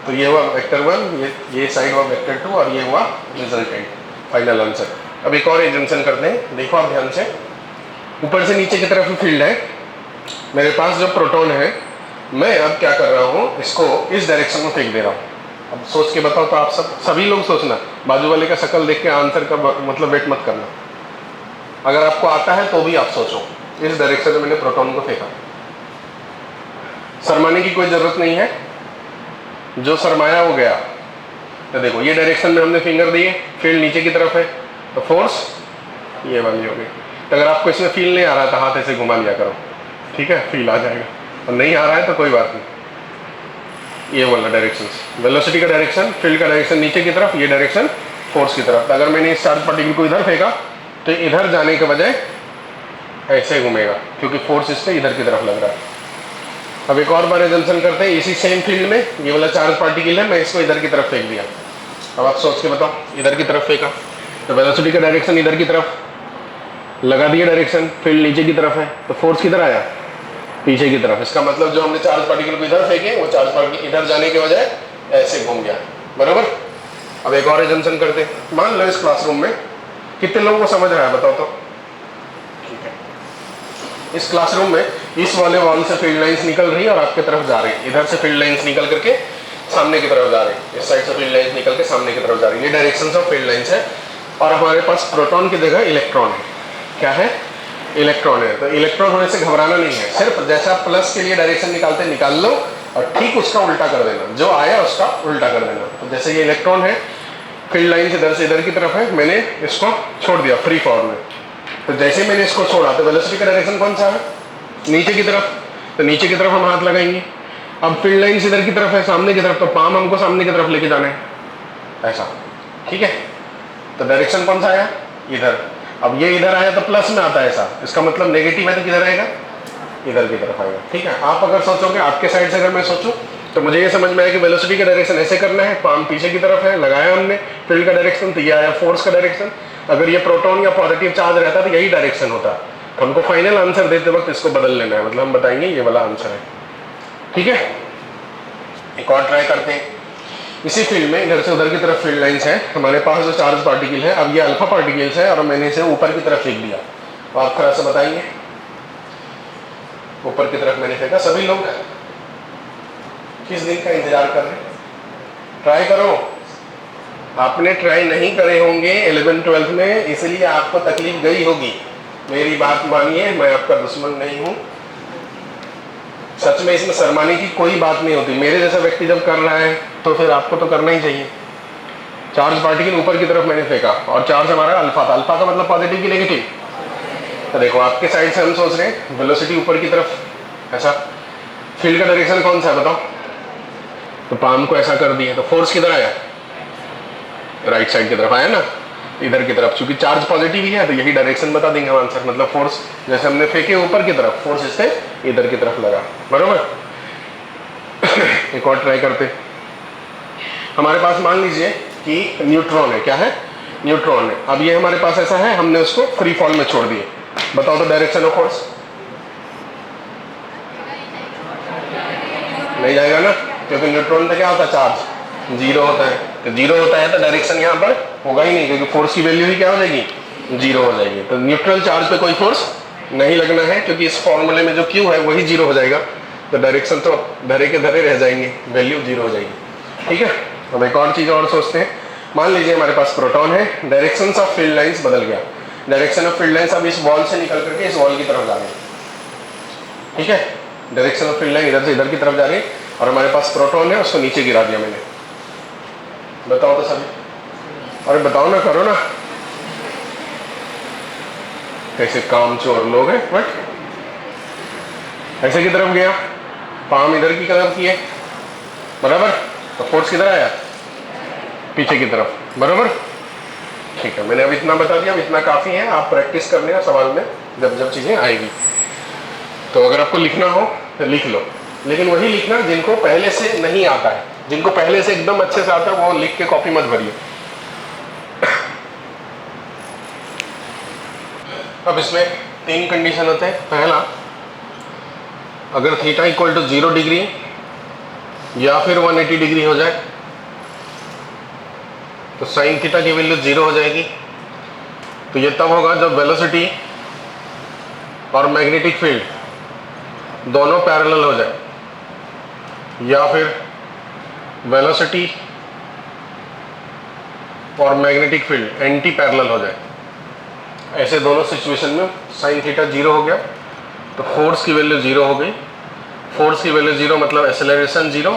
तो ये हुआ वेक्टर 1, ये साइड हुआ वेक्टर 2, और ये हुआ रिजल्टेंट, फाइनल आंसर। अब एक और एजम्पशन करते हैं, देखो आप ध्यान से। ऊपर से नीचे की तरफ फील्ड है, मेरे पास जो प्रोटॉन है, मैं अब क्या कर रहा हूँ, इसको इस डायरेक्शन में फेंक दे रहा हूँ। अब सोच के बताओ तो आप सभी लोग सोचना, बाजू वाले का शक्ल देख के आंसर का मतलब वेट मत करना। अगर आपको आता है तो भी आप सोचो, इस डायरेक्शन में मैंने प्रोटॉन को फेंका। शर्माने की कोई जरूरत नहीं है, जो शर्माया हो गया। तो देखो ये डायरेक्शन में हमने फिंगर दिए, फील्ड नीचे की तरफ है, तो फोर्स ये वाली हो गई। तो अगर आपको इसमें फील नहीं आ रहा है तो हाथ ऐसे घुमा लिया करो, ठीक है, फील आ जाएगा। और नहीं आ रहा है तो कोई बात नहीं। ये वाला डायरेक्शन, वेलोसिटी का डायरेक्शन, फील्ड का डायरेक्शन नीचे की तरफ, ये डायरेक्शन फोर्स की तरफ। तो अगर मैंने इस चार्ज पार्टिकल को इधर फेंका तो इधर जाने के बजाय ऐसे घूमेगा, क्योंकि फोर्स इस पे इधर की तरफ लग रहा है। अब एक और बार एजम्पशन करते हैं, इसी सेम फील्ड में ये वाला चार्ज पार्टिकल है, मैं इसको इधर की तरफ फेंक दिया। अब आप सोच के बताओ, इधर की तरफ फेंका तो वेलोसिटी का डायरेक्शन इधर की तरफ लगा दिया, डायरेक्शन फील्ड नीचे की तरफ है, तो फोर्स किधर आया, पीछे की तरफ। इसका मतलब जो हमने चार्ज पार्टिकल को इधर फेंके, वो चार्ज पार्टिकल इधर जाने के बजाय ऐसे घूम गया, बराबर। अब एक और एजम्पशन करते हैं, मान लो इस क्लासरूम में कितने लोगों को समझ रहा है, बताओ तो। ठीक है, इस क्लासरूम में इस वाले वॉल से फील्ड लाइंस निकल रही है और आपके तरफ जा रही है। इधर से फील्ड लाइंस निकल करके सामने की तरफ जा रही है, इस साइड से फील्ड लाइंस निकल के सामने की तरफ जा रही है। ये डायरेक्शन ऑफ फील्ड लाइंस है। और हमारे पास प्रोटॉन की जगह इलेक्ट्रॉन है। क्या है, इलेक्ट्रॉन है, तो इलेक्ट्रॉन होने से घबराना नहीं है, सिर्फ जैसा प्लस के लिए डायरेक्शन निकालते निकाल लो और ठीक उसका उल्टा कर देना, जो आया उसका उल्टा कर देना। तो जैसे ये इलेक्ट्रॉन है, फील्ड लाइन से इधर की तरफ है, मैंने इसको छोड़ दिया फ्री फॉर्म में, तो जैसे मैंने इसको छोड़ा तो वेलोसिटी का डायरेक्शन कौन सा है, नीचे की तरफ, तो नीचे की तरफ हम हाथ लगाएंगे। अब फील्ड लाइन से इधर की तरफ है, सामने की तरफ, तो पाम हमको सामने की तरफ लेके जाना है, ऐसा, ठीक है। तो डायरेक्शन कौन सा आया, इधर। अब ये इधर आया तो प्लस में आता है ऐसा, इसका मतलब नेगेटिव है तो किधर आएगा, इधर की तरफ आएगा, ठीक है। आप अगर सोचोगे, आपके साइड से अगर मैं सोचूं तो मुझे ये समझ में आया कि वेलोसिटी का डायरेक्शन ऐसे करना है, पाम पीछे की तरफ है, लगाया हमने फील्ड का डायरेक्शन, तो ये आया फोर्स का डायरेक्शन। अगर ये प्रोटॉन या पॉजिटिव चार्ज रहता तो यही डायरेक्शन होता, तो हमको फाइनल आंसर देते वक्त इसको बदल लेना है, मतलब हम बताएंगे ये वाला आंसर है, ठीक है। एक और ट्राई करते हैं। इसी फील्ड में इधर से उधर की तरफ फील्ड लाइंस है, हमारे पास जो चार्ज पार्टिकल है, अब ये अल्फा पार्टिकल्स है और मैंने इसे ऊपर की तरफ फेंक दिया, तो आप थोड़ा सा बताएंगे, ऊपर की तरफ मैंने फेंका। सभी लोग किस दिन का इंतजार कर रहे हैं, ट्राई करो। आपने ट्राई नहीं करे होंगे 11th-12th में, इसलिए आपको तकलीफ गई होगी। मेरी बात मानिए, मैं आपका दुश्मन नहीं हूं, सच में इसमें शर्माने की कोई बात नहीं होती। मेरे जैसा व्यक्ति जब कर रहा है तो फिर आपको तो करना ही चाहिए। चार्ज पार्टिकल ऊपर की तरफ मैंने फेंका और चार्ज हमारा अल्फा था, अल्फा का मतलब पॉजिटिव की नेगेटिव। तो देखो आपके साइड से हम सोच रहे हैं वेलोसिटी ऊपर की तरफ, ऐसा। फील्ड का डायरेक्शन कौन सा है बताओ, तो पाम को ऐसा कर दिया, तो फोर्स किधर आया, राइट साइड की तरफ आया ना, इधर की तरफ। चूंकि चार्ज पॉजिटिव ही है तो यही डायरेक्शन बता देंगे हम आंसर, मतलब फोर्स जैसे हमने फेंके ऊपर की तरफ, फोर्स इससे इधर की तरफ लगा, बरोबर। एक और ट्राई करते। हमारे पास मान लीजिए कि न्यूट्रॉन है, क्या है, न्यूट्रॉन है। अब ये हमारे पास ऐसा है, हमने उसको फ्री फॉल में छोड़ दिए, बताओ तो डायरेक्शन ऑफ फोर्स नहीं जाएगा ना, क्योंकि न्यूट्रॉन का क्या होता है, चार्ज जीरो होता है, तो जीरो होता है तो डायरेक्शन यहाँ पर होगा ही नहीं, क्योंकि फोर्स की वैल्यू ही क्या हो जाएगी, जीरो हो जाएगी। तो न्यूट्रल चार्ज पे कोई फोर्स नहीं लगना है, क्योंकि इस फॉर्मूले में जो क्यू है वही जीरो हो जाएगा, तो डायरेक्शन तो धरे के धरे रह जाएंगे, वैल्यू जीरो हो जाएगी, ठीक है। अब एक और चीज और सोचते हैं। मान लीजिए हमारे पास प्रोटॉन है, डायरेक्शन ऑफ फील्ड लाइंस बदल गया, डायरेक्शन ऑफ फील्ड लाइंस अब इस वॉल से निकल करके इस वॉल की तरफ जा रहे हैं, ठीक है। डायरेक्शन ऑफ फील्ड लाइन इधर से इधर की तरफ जा रही है और हमारे पास प्रोटॉन है, उसको नीचे गिरा दिया मैंने, बताओ तो सभी, अरे बताओ ना, करो ना, कैसे काम चोर लोग हैं। बट ऐसे की तरफ गया, पाम इधर की तरफ किए, बराबर, तो फोर्स किधर आया, पीछे की तरफ, बराबर, ठीक है। मैंने अब इतना बता दिया, अब इतना काफी है, आप प्रैक्टिस करने का सवाल में जब जब चीजें आएगी। तो अगर आपको लिखना हो तो लिख लो, लेकिन वही लिखना जिनको पहले से नहीं आता है, जिनको पहले से एकदम अच्छे से आता है वो लिख के कॉपी मत भरिए। अब इसमें 3 कंडीशन होते हैं। पहला, अगर थीटा इक्वल टू 0 डिग्री या फिर 180 डिग्री हो जाए तो साइन थीटा की वैल्यू 0 हो जाएगी। तो ये तब होगा जब वेलोसिटी और मैग्नेटिक फील्ड दोनों पैरेलल हो जाए, या फिर वेलोसिटी और मैग्नेटिक फील्ड एंटी पैरेलल हो जाए। ऐसे दोनों सिचुएशन में साइन थीटा 0 हो गया तो फोर्स की वैल्यू 0 हो गई। फोर्स की वैल्यू 0 मतलब एक्सेलरेशन 0,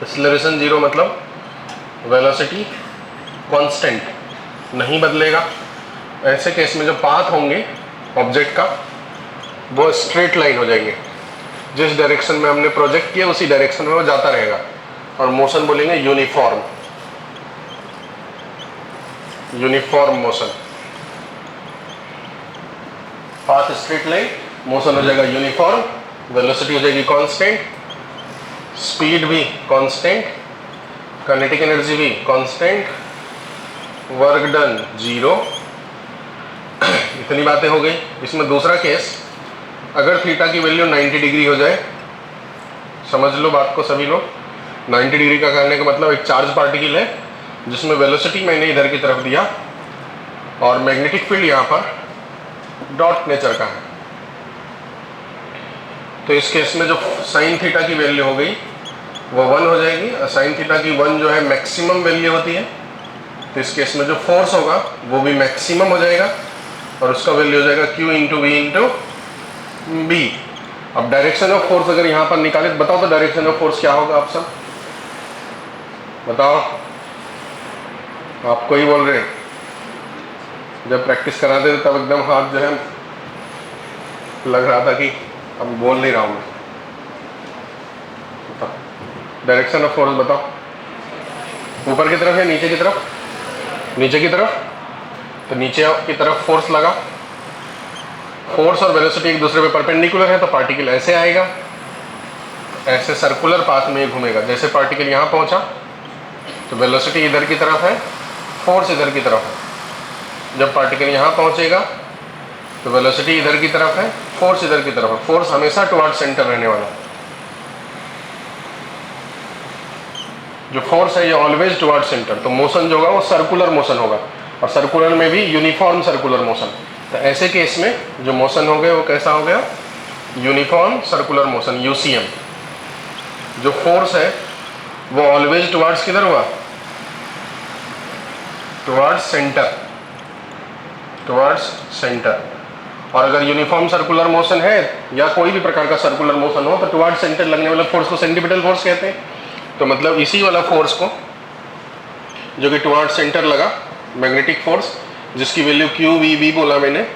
एक्सेलरेशन 0 मतलब वेलोसिटी कांस्टेंट नहीं बदलेगा। ऐसे केस में जो पाथ होंगे ऑब्जेक्ट का वो स्ट्रेट लाइन हो जाएंगे, जिस डायरेक्शन में हमने प्रोजेक्ट किया उसी डायरेक्शन में वो जाता रहेगा, और मोशन बोलेंगे uniform, uniform motion. Path straight line, motion हो जाएगा यूनिफॉर्म, वेलोसिटी हो जाएगी कांस्टेंट, स्पीड भी कांस्टेंट, काइनेटिक एनर्जी भी कांस्टेंट, वर्क डन 0। इतनी बातें हो गई। इसमें दूसरा केस, अगर थीटा की वैल्यू 90 डिग्री हो जाए, समझ लो बात को सभी लोग, 90 डिग्री का करने का मतलब एक चार्ज पार्टिकल है जिसमें वेलोसिटी मैंने इधर की तरफ दिया और मैग्नेटिक फील्ड यहाँ पर डॉट नेचर का है। तो इस केस में जो साइन थीटा की वैल्यू हो गई वो 1 हो जाएगी, और साइन थीटा की 1 जो है मैक्सिमम वैल्यू होती है। तो इस केस में जो फोर्स होगा वो भी मैक्सिमम हो जाएगा, और उसका वैल्यू हो जाएगा Q into V into B. अब डायरेक्शन ऑफ फोर्स अगर यहाँ पर निकाले तो बताओ तो डायरेक्शन ऑफ फोर्स क्या होगा? आप सब बताओ, आपको ही बोल रहे हैं। जब प्रैक्टिस कराते थे तब एकदम हाथ जो है लग रहा था कि अब बोल नहीं रहा हूँ मैं। डायरेक्शन ऑफ फोर्स बताओ, ऊपर की तरफ या नीचे की तरफ? नीचे की तरफ। तो नीचे की तरफ फोर्स लगा, फोर्स और वेलोसिटी एक दूसरे पे परपेंडिकुलर है तो पार्टिकल ऐसे आएगा, ऐसे सर्कुलर पाथ में घूमेगा। जैसे पार्टिकल यहाँ पहुँचा तो वेलोसिटी इधर की तरफ है, फोर्स इधर की तरफ है। जब पार्टिकल यहाँ पहुँचेगा तो वेलोसिटी इधर की तरफ है, फोर्स इधर की तरफ है। फोर्स हमेशा टुवर्ड सेंटर रहने वाला है। जो फोर्स है ये ऑलवेज टुवर्ड सेंटर। तो मोशन जो होगा वो सर्कुलर मोशन होगा, और सर्कुलर में भी यूनिफॉर्म सर्कुलर मोशन। तो ऐसे केस में जो मोशन हो गया वो कैसा हो गया? Uniform circular motion, UCM. जो फोर्स है वो ऑलवेज टुवर्ड्स किधर हुआ? Towards centre, towards centre. और अगर यूनिफॉर्म सर्कुलर मोशन है या कोई भी प्रकार का सर्कुलर मोशन हो तो टुवर्ड्स सेंटर लगने वाला फोर्स को सेंट्रीपिटल फोर्स कहते हैं। तो मतलब इसी वाला फोर्स को जो कि टुवर्ड्स सेंटर लगा, मैग्नेटिक फोर्स, जिसकी वैल्यू QVB बोला मैंने,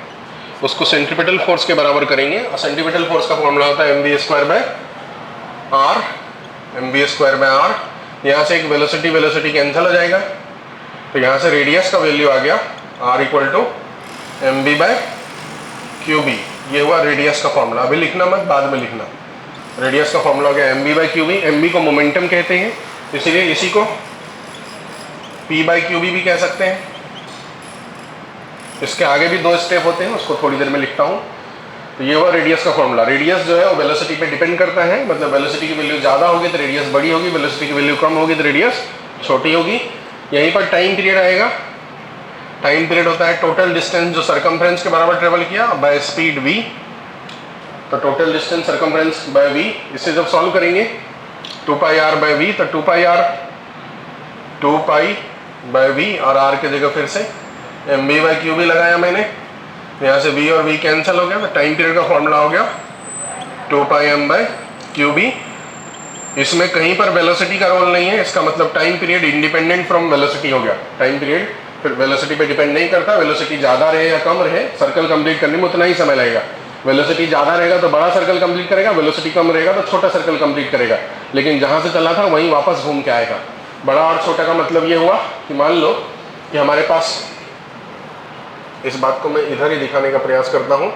उसको सेंट्रीपिटल फोर्स के बराबर करेंगे। और सेंट्रीपिटल फोर्स का फॉर्मूला होता है mv²/r, mv²/r। यहाँ से एक वेलोसिटी कैंसिल हो जाएगा, तो यहाँ से रेडियस का वैल्यू आ गया r = mv/qb। ये हुआ रेडियस का फॉर्मूला। अभी लिखना मत, बाद में लिखना। रेडियस का फॉर्मूला हो गया mv/qb। mv को मोमेंटम कहते हैं, इसीलिए इसी को p/qb भी कह सकते हैं। इसके आगे भी 2 स्टेप होते हैं, उसको थोड़ी देर में लिखता हूँ। तो ये हुआ रेडियस का फॉर्मूला। रेडियस जो है वो वेलोसिटी पे डिपेंड करता है, मतलब वेलोसिटी की वैल्यू ज़्यादा होगी तो रेडियस बड़ी होगी, वेलोसिटी की वैल्यू कम होगी तो रेडियस छोटी होगी। यहीं पर टाइम पीरियड आएगा। टाइम पीरियड होता है टोटल डिस्टेंस जो सर्कमफ्रेंस के बराबर ट्रेवल किया बाय स्पीड v। तो total distance circumference by v, इसे जब सॉल्व करेंगे 2πr/v, तो 2π/v और r की जगह फिर से mv/qb लगाया मैंने। यहाँ से v और v कैंसिल हो गया, तो टाइम पीरियड का फॉर्मूला हो गया 2πm/qb। इसमें कहीं पर वेलोसिटी का रोल नहीं है, इसका मतलब time period independent from velocity हो गया। टाइम पीरियड फिर वेलोसिटी पे डिपेंड नहीं करता, वेलोसिटी ज़्यादा रहे या कम रहे, सर्कल कंप्लीट करने में उतना ही समय लगेगा। वेलोसिटी ज़्यादा रहेगा तो बड़ा सर्कल कंप्लीट करेगा, वेलोसिटी कम रहेगा तो छोटा सर्कल कंप्लीट करेगा, लेकिन जहाँ से चला था वहीं वापस घूम के आएगा। बड़ा और छोटा का मतलब ये हुआ कि मान लो कि हमारे पास, इस बात को मैं इधर ही दिखाने का प्रयास करता हूँ,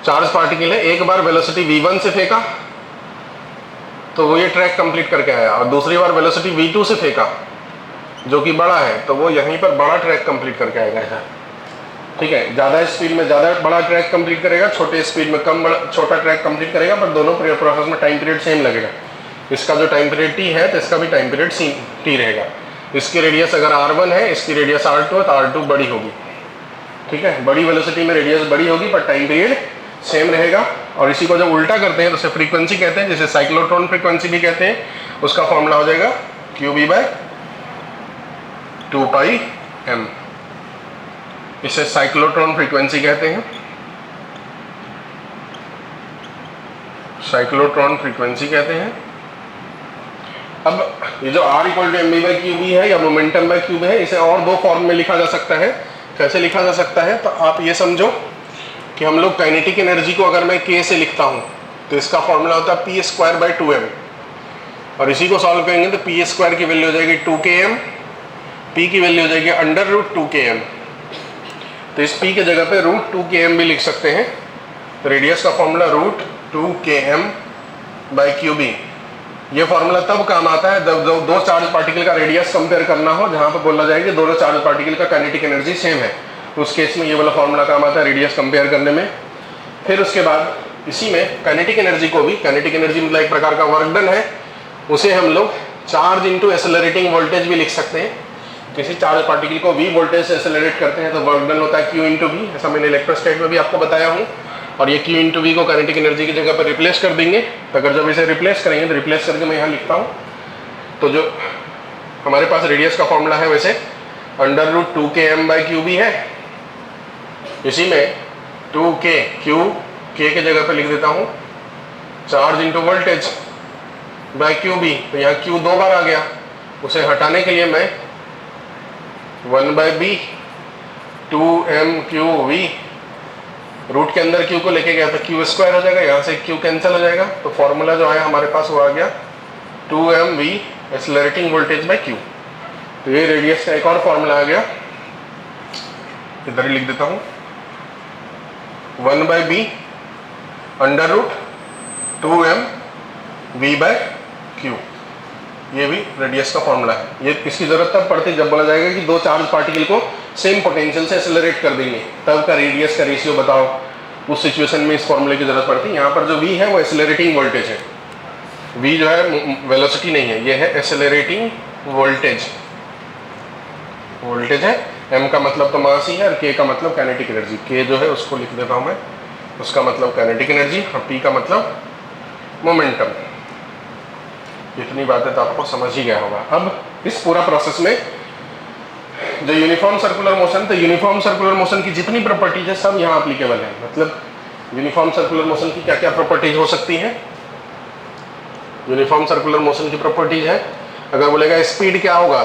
चार्ज पार्टिकल है, एक बार वेलोसिटी v1 से फेंका तो वो ये ट्रैक कंप्लीट करके आया, और दूसरी बार वेलोसिटी v2 से फेंका जो कि बड़ा है तो वो यहीं पर बड़ा ट्रैक कंप्लीट करके आएगा ऐसा। ठीक है, ज़्यादा स्पीड में ज़्यादा बड़ा ट्रैक कंप्लीट करेगा, छोटे स्पीड में कम बड़ा छोटा ट्रैक कंप्लीट करेगा, पर दोनों प्रोसेस में टाइम पीरियड सेम लगेगा। इसका जो टाइम पीरियड t है तो इसका भी टाइम पीरियड t रहेगा। इसकी रेडियस अगर r1 है, इसकी रेडियस r2 है, तो r2 बड़ी होगी। ठीक है, बड़ी वेलोसिटी में रेडियस बड़ी होगी पर टाइम पीरियड सेम रहेगा। और इसी को जब उल्टा करते हैं तो उसे फ्रीक्वेंसी कहते हैं, जिसे साइक्लोट्रॉन फ्रीक्वेंसी भी कहते हैं। उसका फॉर्मूला हो जाएगा qb/2πm। इसे साइक्लोट्रॉन फ्रीक्वेंसी कहते हैं, साइक्लोट्रॉन फ्रीक्वेंसी कहते हैं। अब ये जो r = mv/qb है या मोमेंटम बाय क्यूब है, इसे और 2 फॉर्म में लिखा जा सकता है। कैसे लिखा जा सकता है? तो आप ये समझो कि हम लोग काइनेटिक एनर्जी को अगर मैं k से लिखता हूँ तो इसका फॉर्मूला होता है p²/2m, और इसी को सॉल्व करेंगे तो p² की वैल्यू हो जाएगी 2km, p की वैल्यू हो जाएगी √2km। तो इस p के जगह पे √2km भी लिख सकते हैं। तो रेडियस का फॉर्मूला √2km/qb। ये फॉर्मूला तब काम आता है जब दो चार्ज पार्टिकल का रेडियस कंपेयर करना हो, जहाँ पर बोला जाए कि दोनों चार्ज पार्टिकल का काइनेटिक एनर्जी सेम है। उस केस में ये वाला फॉर्मूला काम आता है रेडियस कंपेयर करने में। फिर उसके बाद इसी में काइनेटिक एनर्जी को भी, काइनेटिक एनर्जी मतलब एक प्रकार का वर्क डन है, उसे हम लोग चार्ज इंटू एक्सेलरेटिंग वोल्टेज भी लिख सकते हैं। किसी चार्ज पार्टिकल को v वोल्टेज से एक्सेलरेट करते हैं तो वर्क डन होता है q इंटू वी। ऐसा मैंने इलेक्ट्रोस्टैटिक में भी आपको बताया हूँ। और ये q इंटू वी को काइनेटिक एनर्जी की जगह पर रिप्लेस कर देंगे। तो अगर जब इसे रिप्लेस करेंगे तो रिप्लेस करके मैं यहाँ लिखता हूँ, तो जो हमारे पास रेडियस का फॉर्मूला है वैसे √2km/qb है। इसी में 2K Q K के जगह पे लिख देता हूँ charge into voltage bye QB। तो यहाँ Q 2 बार आ गया, उसे हटाने के लिए मैं 1/B 2MQV रूट के अंदर Q को लेके गया तो Q स्क्वायर हो जाएगा, यहाँ से Q कैंसिल हो जाएगा। तो फॉर्मूला जो आया हमारे पास वो आ गया 2MV accelerating voltage bye Q। तो ये रेडियस का एक और फॉर्मूला आ गया, इधर ही लिख देता हूँ 1/B अंडर रूट 2MV/Q। ये भी रेडियस का फॉर्मूला है। ये इसकी जरूरत तब पड़ती है जब बोला जाएगा कि दो चार्ज पार्टिकल को सेम पोटेंशियल से एक्सेलरेट कर देंगे, तब का रेडियस का रेशियो बताओ। उस सिचुएशन में इस फॉर्मूले की जरूरत पड़ती है। यहाँ पर जो V है वो एक्सेलरेटिंग वोल्टेज है, V जो है वेलोसिटी नहीं है, ये है एक्सेलरेटिंग वोल्टेज। वोल्टेज है, M का मतलब तो मास ही है और K का मतलब काइनेटिक एनर्जी। K जो है उसको लिख देता हूँ मैं, उसका मतलब काइनेटिक एनर्जी और P का मतलब मोमेंटम। इतनी बातें तो आपको समझ ही गया होगा। अब इस पूरा प्रोसेस में जो यूनिफॉर्म सर्कुलर मोशन, तो यूनिफॉर्म सर्कुलर मोशन की जितनी प्रॉपर्टीज है सब यहाँ एप्लीकेबल है। मतलब यूनिफॉर्म सर्कुलर मोशन की क्या क्या प्रॉपर्टीज हो सकती हैं। यूनिफॉर्म सर्कुलर मोशन की प्रॉपर्टीज है, अगर बोलेगा स्पीड क्या होगा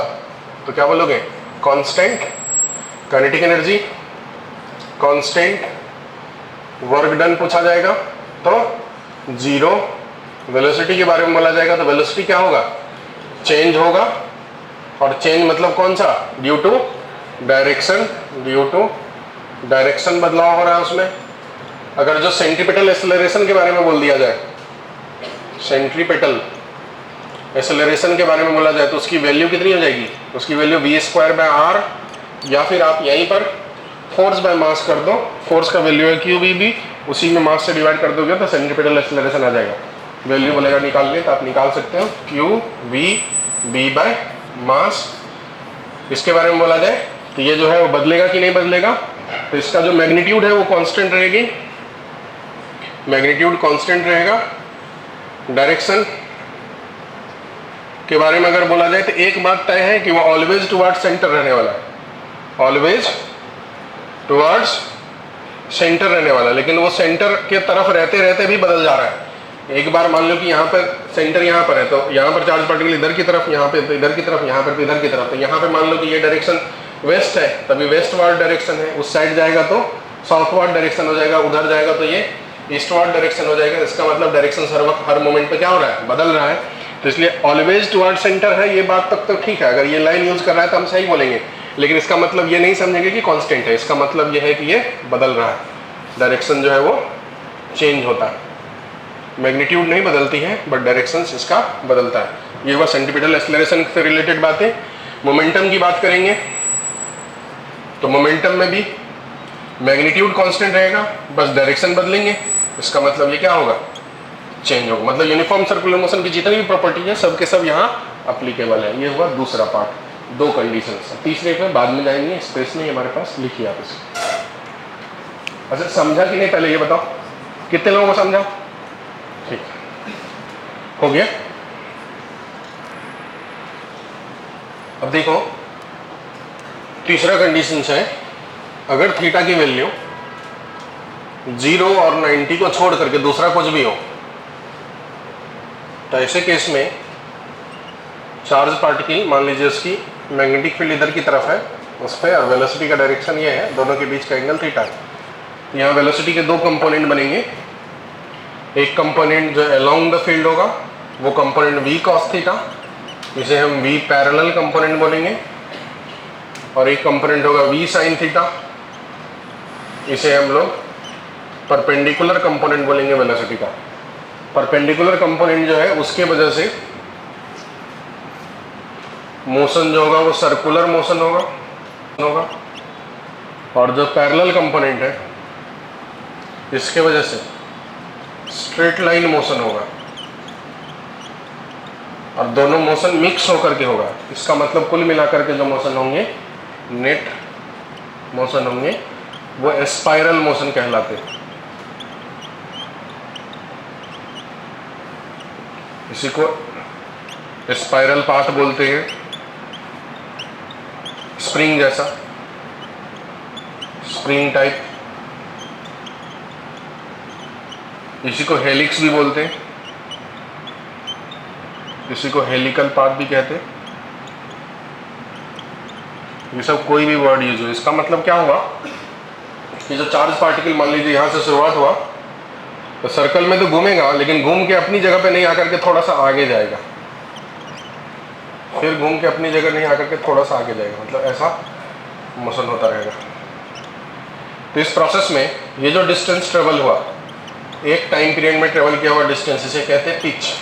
तो क्या बोलोगे, constant kinetic energy, constant work done पूछा जाएगा तो जीरो। वेलोसिटी के बारे में बोला जाएगा तो वेलोसिटी क्या होगा, चेंज होगा। और चेंज मतलब कौन सा, due to direction, due to direction बदलाव हो रहा है उसमें। अगर जो सेंट्रीपिटल एक्सेलरेशन के बारे में बोल दिया जाए, सेंट्रीपिटल एक्सेलरेशन के बारे में बोला जाए तो उसकी वैल्यू कितनी हो जाएगी, उसकी वैल्यू v²/r, या फिर आप यहीं पर फोर्स बाय मास कर दो। फोर्स का वैल्यू है QBB, उसी में मास से डिवाइड कर दोगे तो सेंट्रीपिटल एक्सेलरेशन आ जाएगा। वैल्यू बोलेगा निकालने तो आप निकाल सकते हो QVB मास। इसके बारे में बोला जाए तो ये जो है वो बदलेगा कि नहीं बदलेगा, तो इसका जो मैग्नीट्यूड है वो कांस्टेंट रहेगी, मैग्नीट्यूड कांस्टेंट रहेगा। डायरेक्शन के बारे में अगर बोला जाए तो एक बात तय है कि वो ऑलवेज टुवर्ड्स सेंटर रहने वाला है, ऑलवेज टुवर्ड्स सेंटर रहने वाला है। लेकिन वो सेंटर के तरफ रहते रहते भी बदल जा रहा है। एक बार मान लो कि यहाँ पर सेंटर यहाँ पर है तो यहाँ पर चार्ज पार्टिकल इधर की तरफ, यहाँ पे तो इधर की तरफ, यहाँ पर तो इधर की तरफ। तो यहाँ पे मान लो कि ये डायरेक्शन वेस्ट है, तभी वेस्टवर्ड डायरेक्शन है। उस साइड जाएगा तो साउथवर्ड डायरेक्शन हो जाएगा, उधर जाएगा तो ये ईस्टवर्ड डायरेक्शन हो जाएगा। इसका मतलब डायरेक्शन हर वक्त हर मोमेंट पे क्या हो रहा है, बदल रहा है। तो इसलिए ऑलवेज टुवर्ड सेंटर है, ये बात तक तो ठीक है। अगर ये लाइन यूज कर रहा है तो हम सही बोलेंगे, लेकिन इसका मतलब ये नहीं समझेंगे कि कांस्टेंट है। इसका मतलब ये है कि ये बदल रहा है, डायरेक्शन जो है वो चेंज होता है। मैग्नीट्यूड नहीं बदलती है बट डायरेक्शन इसका बदलता है। ये हुआ सेंट्रीपिटल एक्सेलरेशन से रिलेटेड बातें। मोमेंटम की बात करेंगे तो मोमेंटम में भी मैग्नीट्यूड कांस्टेंट रहेगा, बस डायरेक्शन बदलेंगे। इसका मतलब ये क्या होगा, चेंज होगा। मतलब यूनिफॉर्म सर्कुलर मोशन की जितनी भी प्रॉपर्टी है सब के सब यहाँ अप्लीकेबल है। ये हुआ दूसरा पार्ट, दो कंडीशन। तीसरे पे बाद में जाएंगे, स्पेस नहीं हमारे पास, लिखिए आप इसे। अच्छा समझा कि नहीं, पहले ये बताओ कितने लोगों को समझा, ठीक हो गया। अब देखो तीसरा कंडीशन है, अगर थीटा की वैल्यू 0 और 90 को छोड़ करके दूसरा कुछ भी हो तो ऐसे केस में चार्ज पार्टिकल, मान लीजिए उसकी मैग्नेटिक फील्ड इधर की तरफ है उस पर, और वेलोसिटी का डायरेक्शन ये है, दोनों के बीच का एंगल थीटा है। यहाँ वेलोसिटी के दो कंपोनेंट बनेंगे। एक कंपोनेंट जो अलोंग द फील्ड होगा वो कंपोनेंट v cos थीटा, इसे हम v पैरेलल कंपोनेंट बोलेंगे। और एक कंपोनेंट होगा v sin थीटा, इसे हम लोग परपेंडिकुलर कंपोनेंट बोलेंगे वेलोसिटी का। परपेंडिकुलर कंपोनेंट जो है उसके वजह से मोशन जो होगा वो सर्कुलर मोशन होगा, और जो पैरेलल कंपोनेंट है इसके वजह से स्ट्रेट लाइन मोशन होगा, और दोनों मोशन मिक्स होकर के होगा। इसका मतलब कुल मिलाकर के जो मोशन होंगे, नेट मोशन होंगे, वो स्पाइरल मोशन कहलाते हैं। इसी को स्पाइरल पाथ बोलते हैं, स्प्रिंग जैसा, स्प्रिंग टाइप इसी को हेलिक्स भी बोलते हैं, इसी को हेलिकल पाथ भी कहते हैं। ये सब कोई भी वर्ड यूज हो, इसका मतलब क्या हुआ कि जो चार्ज पार्टिकल मान लीजिए यहाँ से शुरुआत हुआ तो सर्कल में तो घूमेगा, लेकिन घूम के अपनी जगह पे नहीं आकर के थोड़ा सा आगे जाएगा, फिर घूम के अपनी जगह नहीं आकर के थोड़ा सा आगे जाएगा, मतलब ऐसा मोशन होता रहेगा। तो इस प्रोसेस में ये जो डिस्टेंस ट्रेवल हुआ, एक टाइम पीरियड में ट्रेवल किया हुआ डिस्टेंस, इसे कहते हैं पिच।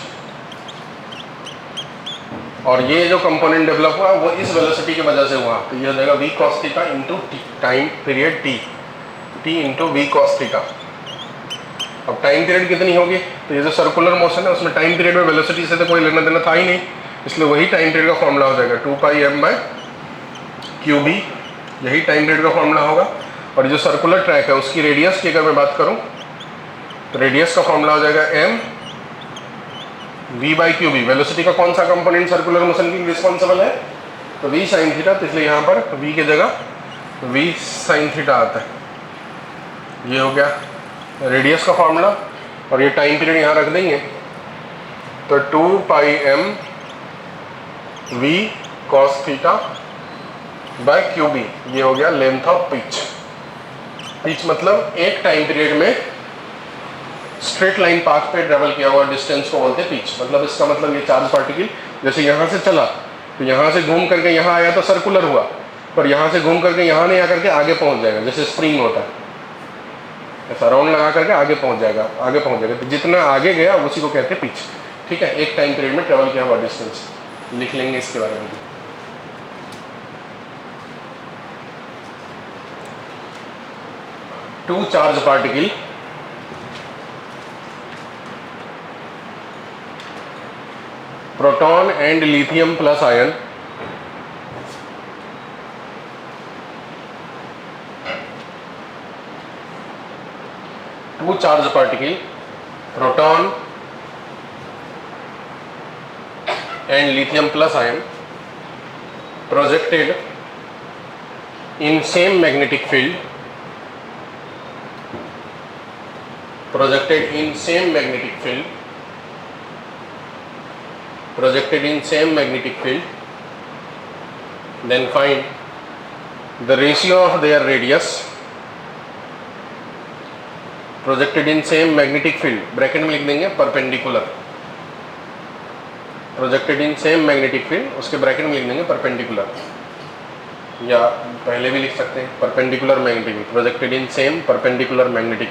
और ये जो कंपोनेंट डेवलप हुआ वो इस वेलोसिटी की वजह से हुआ, तो ये हो जाएगा v cos theta into time period t into v cos theta. अब टाइम पीरियड कितनी होगी, तो ये जो सर्कुलर मोशन है उसमें टाइम पीरियड में वेलोसिटी से तो कोई लेना देना था ही नहीं, इसलिए वही टाइम पीरियड का फॉर्मूला हो जाएगा 2πm/qb, यही टाइम पीरियड का फॉर्मूला होगा। और जो सर्कुलर ट्रैक है उसकी रेडियस की अगर मैं बात करूं तो रेडियस का फॉर्मूला हो जाएगा m v/qb। वेलोसिटी का कौन सा कंपोनेंट सर्कुलर मोशन की रिस्पॉन्सिबल है, तो v sin थीटा, तो इसलिए यहाँ पर v की जगह v sin थीटा आता है। ये हो गया रेडियस का फॉर्मूला, और ये टाइम पीरियड यहाँ रख देंगे तो 2πm v cos theta by qb, ये हो गया लेंथ ऑफ पिच। पिच मतलब एक टाइम पीरियड में स्ट्रेट लाइन पाथ पे ट्रेवल किया हुआ डिस्टेंस को बोलते हैं पिच। मतलब इसका मतलब ये चार्ज पार्टिकल जैसे यहाँ से चला तो यहाँ से घूम करके यहाँ आया तो सर्कुलर हुआ, पर यहाँ से घूम करके यहाँ नहीं आकर के आगे पहुँच जाएगा, जैसे स्प्रिंग होता है ऐसा राउंड लगा करके आगे पहुँच जाएगा, तो जितना आगे गया उसी को कहते हैं पिच। ठीक है, एक टाइम पीरियड में ट्रेवल किया हुआ डिस्टेंस लिख लेंगे इसके बारे में भी। Two charge particle proton and lithium plus ion two charge particle proton and lithium plus ion projected in same magnetic field, projected in same magnetic field, then find the ratio of their radius projected in same magnetic field, bracket में लिख देंगे perpendicular, projected in same magnetic field, उसके bracket में लिख देंगे perpendicular, या पहले भी लिख सकते हैं perpendicular magnetic field, projected in same perpendicular magnetic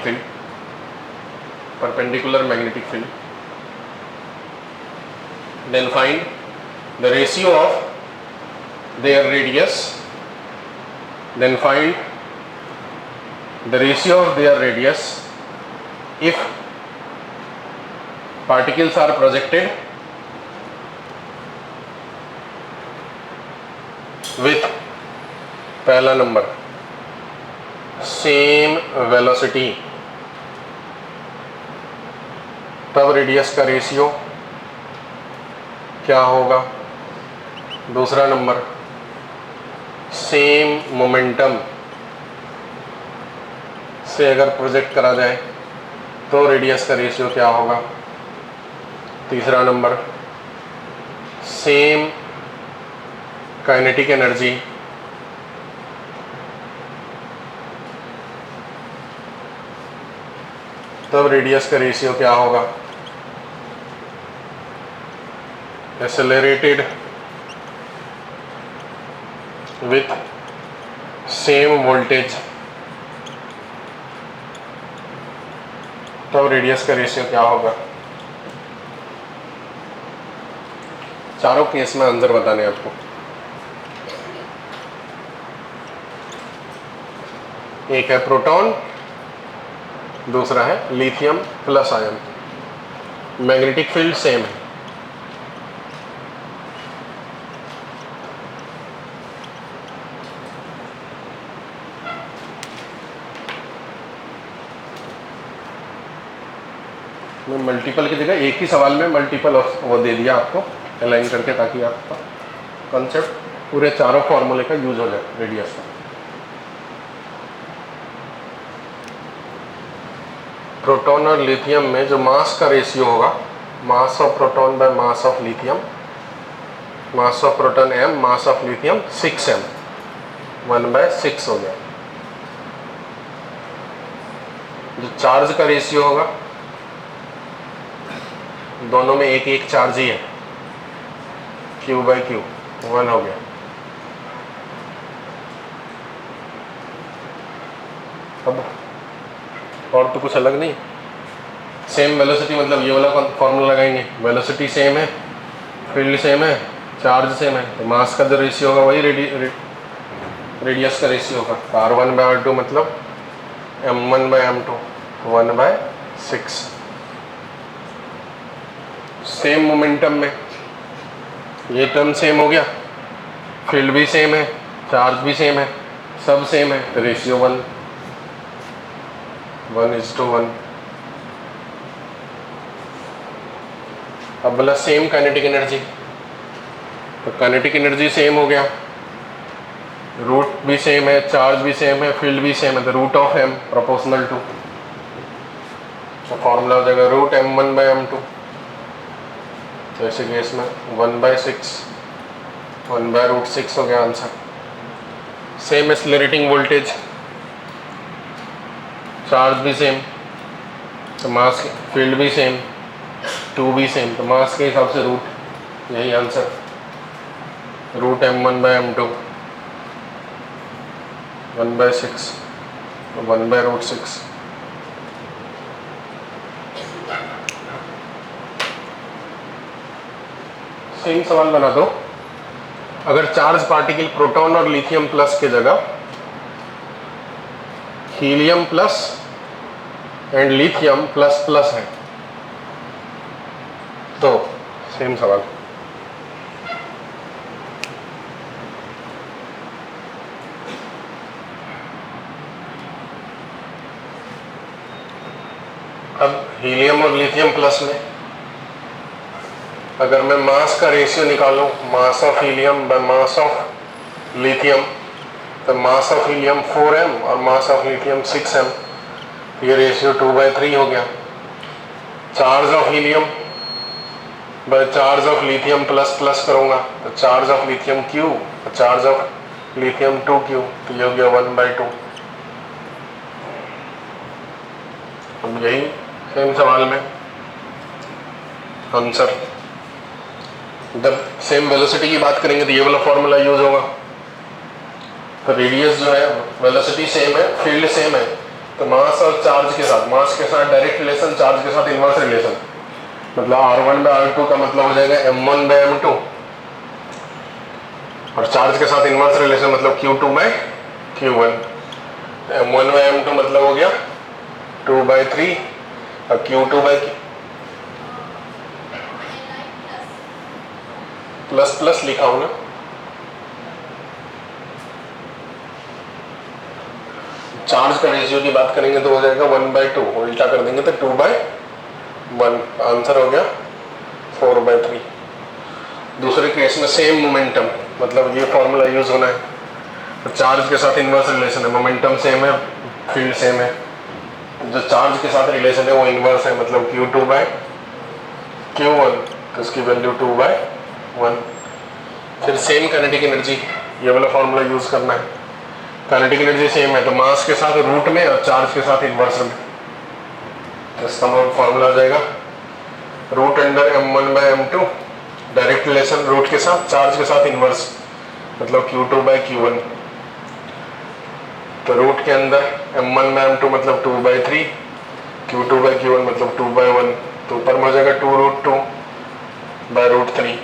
field, then find the ratio of their radius, if particles are projected with पहला नंबर सेम वेलोसिटी, तब रेडियस का रेशियो क्या होगा। दूसरा नंबर सेम मोमेंटम से अगर प्रोजेक्ट करा जाए तो रेडियस का रेशियो क्या होगा। तीसरा नंबर सेम काइनेटिक एनर्जी तब रेडियस का रेशियो क्या होगा। एक्सेलरेटेड विथ सेम वोल्टेज तब रेडियस का रेशियो क्या होगा। चारों केस में आंसर बताने आपको। एक है प्रोटॉन, दूसरा है lithium plus ion, magnetic field same है। मैं मल्टीपल की जगह एक ही सवाल में मल्टीपल वो दे दिया आपको अलाइन करके, ताकि आपका कॉन्सेप्ट पूरे चारों फॉर्मूले का यूज हो जाए रेडियस का। प्रोटॉन और लिथियम में जो मास का रेशियो होगा, mass of proton by mass of lithium, mass of proton m, mass of lithium 6m, 1/6 हो गया। जो चार्ज का रेशियो होगा, दोनों में एक एक चार्ज ही है, Q/Q 1 हो गया। अब और तो कुछ अलग नहीं, सेम वेलोसिटी, मतलब ये वाला फॉर्मूला लगाएंगे, वेलोसिटी सेम है, फील्ड सेम है, चार्ज सेम है, तो मास का जो रेशियो होगा वही रेडियस का रेशियो होगा। R1/R2 मतलब M1/M2 1/6। सेम मोमेंटम में ये टर्म सेम हो गया, फील्ड भी सेम है, चार्ज भी सेम है, सब सेम है, तो रेशियो 1:1। अब बोला सेम काइनेटिक एनर्जी, तो काइनेटिक एनर्जी सेम हो गया, रूट भी सेम है, चार्ज भी सेम है, फील्ड भी सेम है, तो root of m proportional to, तो फॉर्मूला हो जाएगा रूट M1/M2। तो ऐसे केस में 1/6, 1/√6 हो गया answer. Same accelerating voltage, charge भी सेम, तो मास, फील्ड भी सेम, 2 भी सेम, तो मास के हिसाब से रूट, यही आंसर, रूट M1/M2 1/6, 1/√6। सेम सवाल बना दो, अगर चार्ज पार्टिकल प्रोटॉन और लिथियम प्लस के जगह helium plus and lithium plus plus है, तो सेम सवाल। अब हीलियम और लिथियम प्लस में अगर मैं मास का रेशियो निकालूं, mass of helium by mass of lithium, तो मास ऑफ हीलियम 4m और मास ऑफ लिथियम 6m, ये रेशियो 2/3 हो गया। Charge of helium by charge of lithium plus plus करूंगा, तो charge of lithium Q, charge of lithium 2Q, तो ये हो गया 1/2। अब यही सेम सवाल में आंसर, जब सेम वेलोसिटी की बात करेंगे तो ये वाला फॉर्मूला यूज होगा। तो रेडियस जो है, वेलोसिटी सेम है, फील्ड सेम है, तो मास और चार्ज के साथ, मास के साथ डायरेक्ट रिलेशन, चार्ज के साथ इनवर्स रिलेशन, मतलब R1/R2 का मतलब हो जाएगा M1/M2, और चार्ज के साथ इनवर्स रिलेशन मतलब Q2/Q1। M1/M2 मतलब हो गया 2/3, और Q2/Q प्लस प्लस लिखा हूं ना, चार्ज का रेशियो की बात करेंगे तो हो जाएगा 1/2, उल्टा कर देंगे तो 2/1, आंसर हो गया 4/3। दूसरे केस में सेम मोमेंटम, मतलब ये फॉर्मूला यूज होना है, तो चार्ज के साथ इनवर्स रिलेशन है, मोमेंटम सेम है, फील्ड सेम है, जो चार्ज के साथ रिलेशन है वो इनवर्स है, मतलब Q2/Q1, तो इसकी वैल्यू 2/1। फिर सेम काइनेटिक एनर्जी, ये वाला फॉर्मूला यूज करना है, काइनेटिक एनर्जी सेम है, तो मास के साथ रूट में और चार्ज के साथ इनवर्स में, तो इसका फॉर्मूला आ जाएगा root under M1/M2, direct relation root के साथ, चार्ज के साथ इनवर्स, मतलब Q2/Q1, तो रूट के अंदर M1/M2 मतलब 2/3, Q2/Q1 मतलब 2/1, तो ऊपर में हो जाएगा 2√2/√3,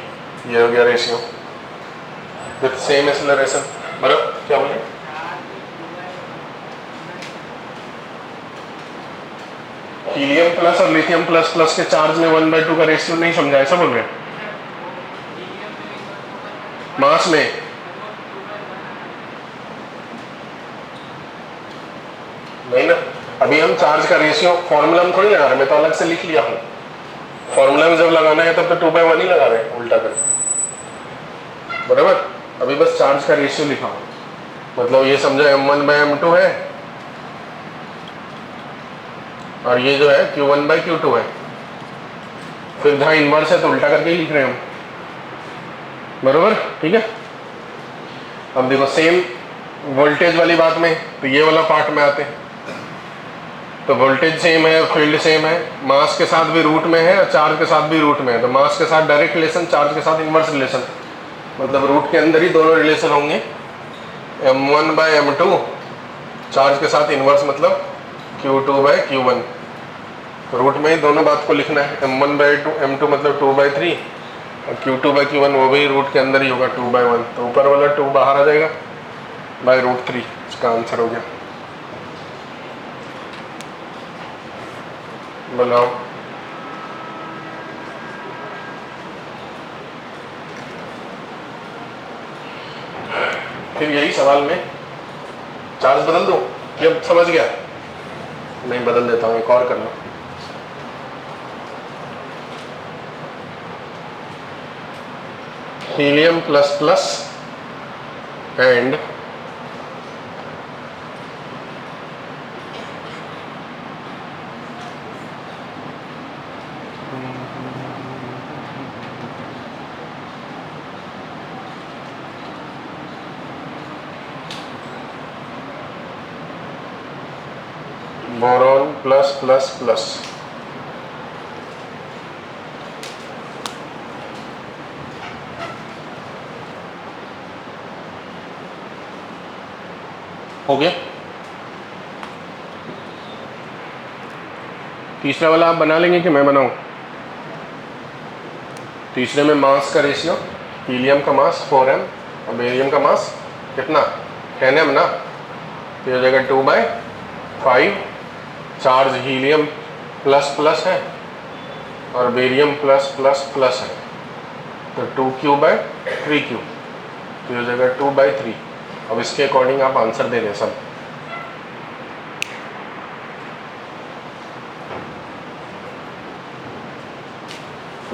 ये हो गया रेशियो। विद सेम एक्सेलरेशन, बराबर क्या बोले, हीलियम प्लस और लिथियम प्लस प्लस के चार्ज में 1/2 का रेशियो नहीं समझा, ऐसा बोल रहे हैं मास में। नहीं ना, अभी हम चार्ज का रेशियो फॉर्मूला में थोड़ी लगा रहे, मैं तो अलग से लिख लिया हूं, फॉर्मूला में जब लगाना है तब तो 2/1 ही लगा रहे हैं उल्टा कर, बराबर। अभी बस चार्ज का रेशियो लिखा हूं, मतलब ये समझो M1/M2 है, और ये जो है Q1/Q2 है। फिर जहाँ इन्वर्स है तो उल्टा करके ही लिख रहे हैं हम, बरोबर, ठीक है। अब देखो सेम वोल्टेज वाली बात में, तो ये वाला पार्ट में आते हैं। तो वोल्टेज सेम है, फील्ड सेम है, मास के साथ भी रूट में है और चार्ज के साथ भी रूट में है। तो मास के साथ डायरेक्ट रिलेशन, चार्ज के साथ इन्वर्स रिलेशन, मतलब रूट के अंदर ही दोनों रिलेशन होंगे। m1/m2 चार्ज के साथ इन्वर्स मतलब Q2/Q1। तो रूट में ही दोनों बात को लिखना है। m1/m2 मतलब 2/3 और Q2/Q1 वो भी रूट के अंदर ही होगा 2/1। तो ऊपर वाला 2 बाहर आ जाएगा √3। इसका आंसर हो गया। बनाओ। फिर यही सवाल में चार्ज बदल दूं, ये समझ गया? नहीं, बदल देता हूँ, एक और कर लो। Helium ++ and boron +++। हो गया। तीसरा वाला आप बना लेंगे कि मैं बनाऊं? तीसरे में मास का रेशियो, हीलियम का मास 4m और बेरियम का मास कितना 10m ना, तो हो जाएगा 2/5। चार्ज हीलियम ++ है और बेरियम +++ है, तो 2Q/3Q, तो हो जाएगा 2/3। अब इसके अकॉर्डिंग आप आंसर दे दें सब।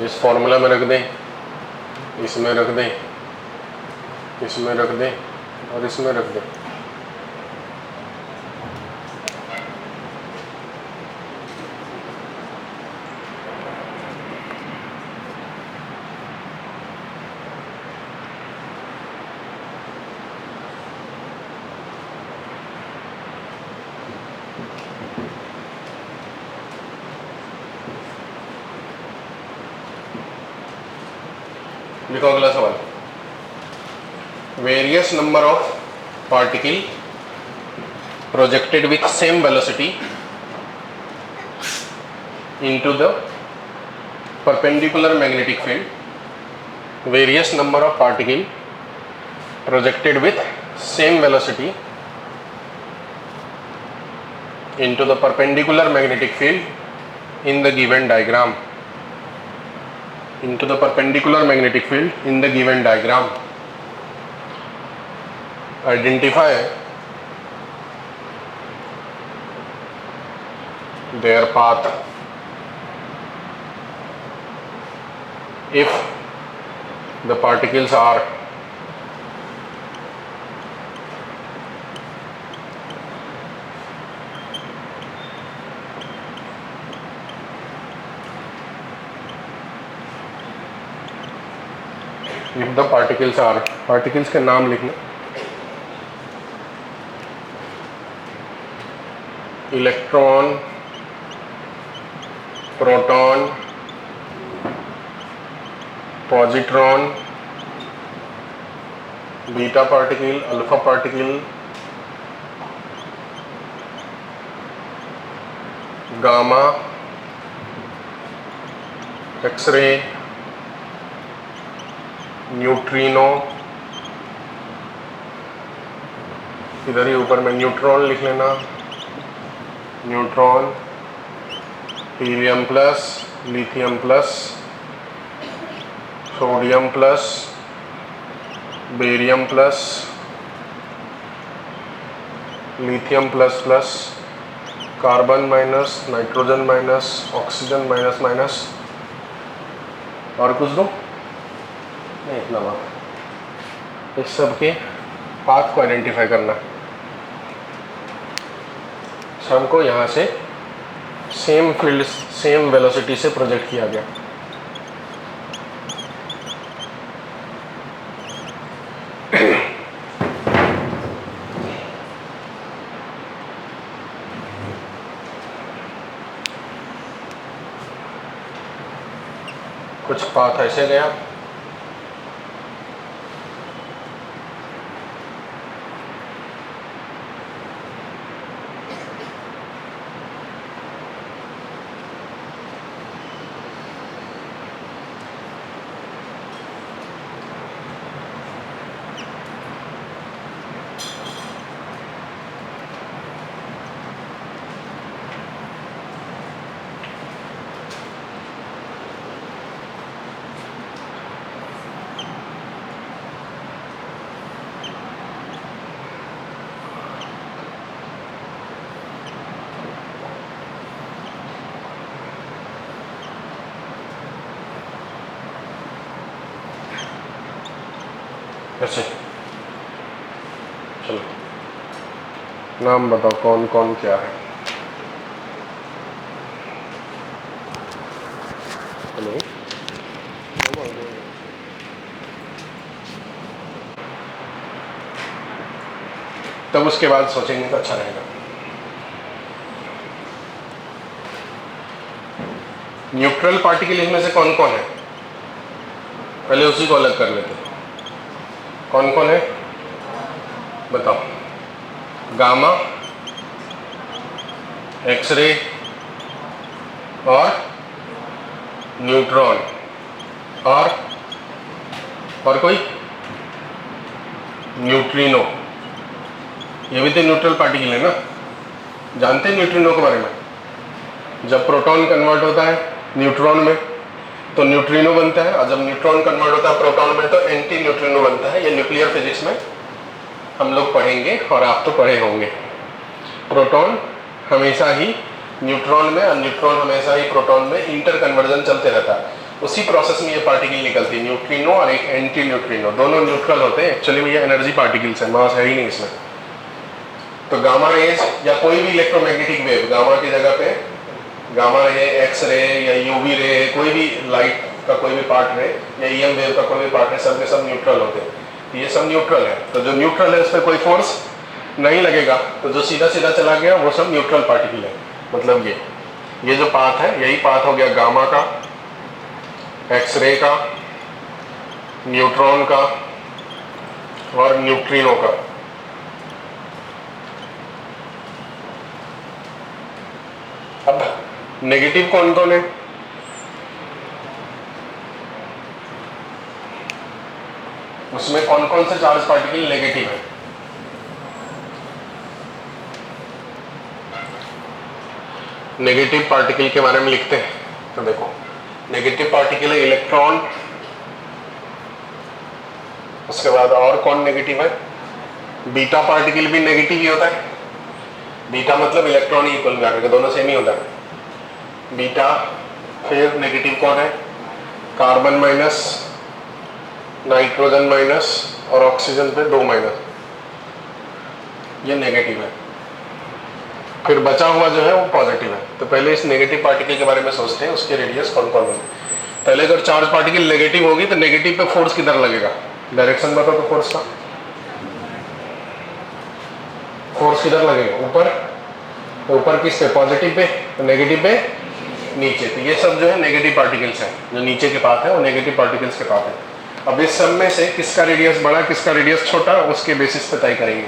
इस फॉर्मूला में रख दें, इसमें रख दें, इसमें रख दें और इसमें रख दें। देखो अगला सवाल, various number of particle projected with same velocity into the perpendicular magnetic field. Various number of particle projected with same velocity into the perpendicular magnetic field in the given diagram, into the perpendicular magnetic field in the given diagram. Identify their path if the particles are if the particles are, particles के नाम लिखना, electron, proton, positron, beta particle, alpha particle, gamma, X ray, neutrino, इधर ही ऊपर में neutron लिख लेना, neutron, helium plus, lithium plus, sodium plus, barium plus, lithium plus plus, carbon minus, nitrogen minus, oxygen minus minus. और कुछ दो नहीं, इतना बात। इस सब के पाथ को आइडेंटिफाई करना। शाम को यहाँ से सेम फील्ड सेम वेलोसिटी से प्रोजेक्ट किया गया। कुछ पाथ ऐसे गया, ऐसे। चलो नाम बताओ कौन कौन क्या है। हेलो, तब उसके बाद सोचेंगे तो अच्छा रहेगा। न्यूट्रल पार्टिकल इनमें से कौन कौन है, पहले उसी को अलग कर लेते हैं। कौन कौन है बताओ। गामा, एक्सरे और न्यूट्रॉन और कोई न्यूट्रिनो, ये भी तो न्यूट्रल पार्टिकल है ना। जानते हैं न्यूट्रिनो के बारे में? जब प्रोटॉन कन्वर्ट होता है न्यूट्रॉन में तो न्यूट्रिनो बनता है, और जब न्यूट्रॉन कन्वर्ट होता है प्रोटॉन में तो एंटी न्यूट्रिनो बनता है। ये न्यूक्लियर फिजिक्स में हम लोग पढ़ेंगे और आप तो पढ़े होंगे। प्रोटॉन हमेशा ही न्यूट्रॉन में और न्यूट्रॉन हमेशा ही प्रोटॉन में इंटर कन्वर्जन चलते रहता है। उसी प्रोसेस में ये पार्टिकल निकलती है, न्यूट्रिनो और एक एंटी न्यूट्रिनो, दोनों न्यूट्रल होते हैं। एक्चुअली में ये एनर्जी पार्टिकल्स है, मास है ही नहीं इसमें। तो गामा रेज या कोई भी इलेक्ट्रोमैग्नेटिक वेव, गामा की जगह पे गामा रे, एक्स रे या यूवी रे, कोई भी लाइट का कोई भी पार्ट रे या ईएम वेव का कोई भी पार्ट है, सब के सब न्यूट्रल होते हैं। ये सब न्यूट्रल है, तो जो न्यूट्रल है उस पर कोई फोर्स नहीं लगेगा, तो जो सीधा सीधा चला गया वो सब न्यूट्रल पार्टिकल है। मतलब ये जो पाथ है, यही पाथ हो गया गामा का, एक्सरे का, न्यूट्रॉन का और न्यूट्रिनो का। अब नेगेटिव कौन कौन है? उसमें कौन कौन से चार्ज पार्टिकल नेगेटिव है? नेगेटिव पार्टिकल के बारे में लिखते हैं तो देखो, नेगेटिव पार्टिकल है इलेक्ट्रॉन, उसके बाद और कौन नेगेटिव है? बीटा पार्टिकल भी नेगेटिव ही होता है। बीटा मतलब इलेक्ट्रॉन इक्वल में आकर, दोनों सेम ही होता है बीटा। फिर नेगेटिव कौन है? कार्बन माइनस, नाइट्रोजन माइनस और ऑक्सीजन पे 2 माइनस, ये नेगेटिव है। फिर बचा हुआ जो है वो पॉजिटिव है। तो पहले इस नेगेटिव पार्टिकल के बारे में सोचते हैं, उसके रेडियस कौन कौन होंगे। पहले अगर चार्ज पार्टिकल नेगेटिव होगी तो नेगेटिव पे फोर्स किधर लगेगा? डायरेक्शन बताओ तो फोर्स का। फोर्स किधर लगेगा? ऊपर। तो ऊपर किस पे? Positive pay. तो नेगेटिव पे नीचे। तो ये सब जो है नेगेटिव पार्टिकल्स हैं, जो नीचे के पाथ है वो नेगेटिव पार्टिकल्स के पाथ है। अब इस सब में से किसका रेडियस बड़ा किसका रेडियस छोटा, उसके बेसिस पे तय करेंगे।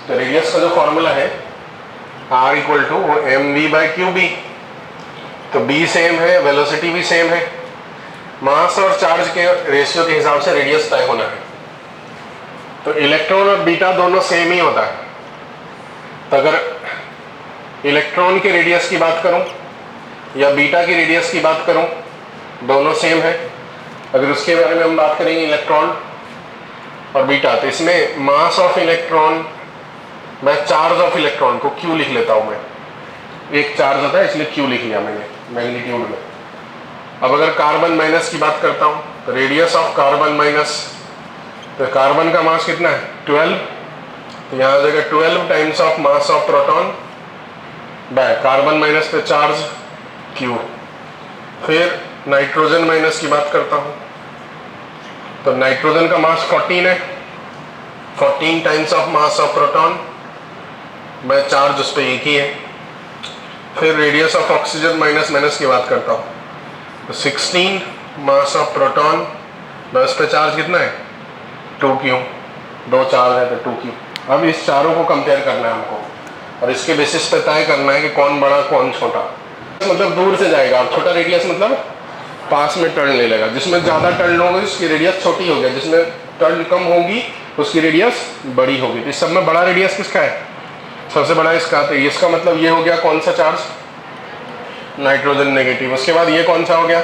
तो रेडियस का जो फॉर्मूला है R इक्वल टू mv/qb, तो b सेम है, वेलोसिटी भी सेम है, मास और चार्ज के रेशियो के हिसाब से रेडियस तय होना है। तो इलेक्ट्रॉन और बीटा दोनों सेम ही होता है। तो अगर इलेक्ट्रॉन के रेडियस की बात करूं या बीटा की रेडियस की बात करूं, दोनों सेम है। अगर उसके बारे में हम बात करेंगे इलेक्ट्रॉन और बीटा, तो इसमें मास ऑफ इलेक्ट्रॉन, मैं चार्ज ऑफ इलेक्ट्रॉन को Q लिख लेता हूं। मैं एक चार्ज होता है इसलिए Q लिख लिया मैंने मैग्नीट्यूड में। अब अगर कार्बन माइनस की बात करता हूं तो रेडियस ऑफ कार्बन माइनस, तो कार्बन का मास कितना है? 12। तो यहां जगह 12 times of mass of proton by carbon minus पे चार्ज Q। फिर नाइट्रोजन माइनस की बात करता हूं, तो नाइट्रोजन का मास 14 है, 14 times of mass of proton by charge उस पर एक ही है। फिर radius of oxygen minus minus की बात करता हूं, तो 16 मास ऑफ प्रोटॉन बाय उस पर चार्ज कितना है 2Q, 2 चार्ज है तो 2Q। अब इस चारों को कंपेयर करना है हमको और इसके बेसिस पे तय करना है कि कौन बड़ा कौन छोटा। मतलब दूर से जाएगा और छोटा रेडियस मतलब पास में टर्न ले लेगा। जिसमें ज़्यादा टर्न होगी उसकी रेडियस छोटी होगी, जिसमें टर्न कम होगी उसकी रेडियस बड़ी होगी। तो इस सब में बड़ा रेडियस किसका है, सबसे बड़ा इसका। तो इसका मतलब ये हो गया कौन सा चार्ज, नाइट्रोजन नेगेटिव। उसके बाद ये कौन सा हो गया,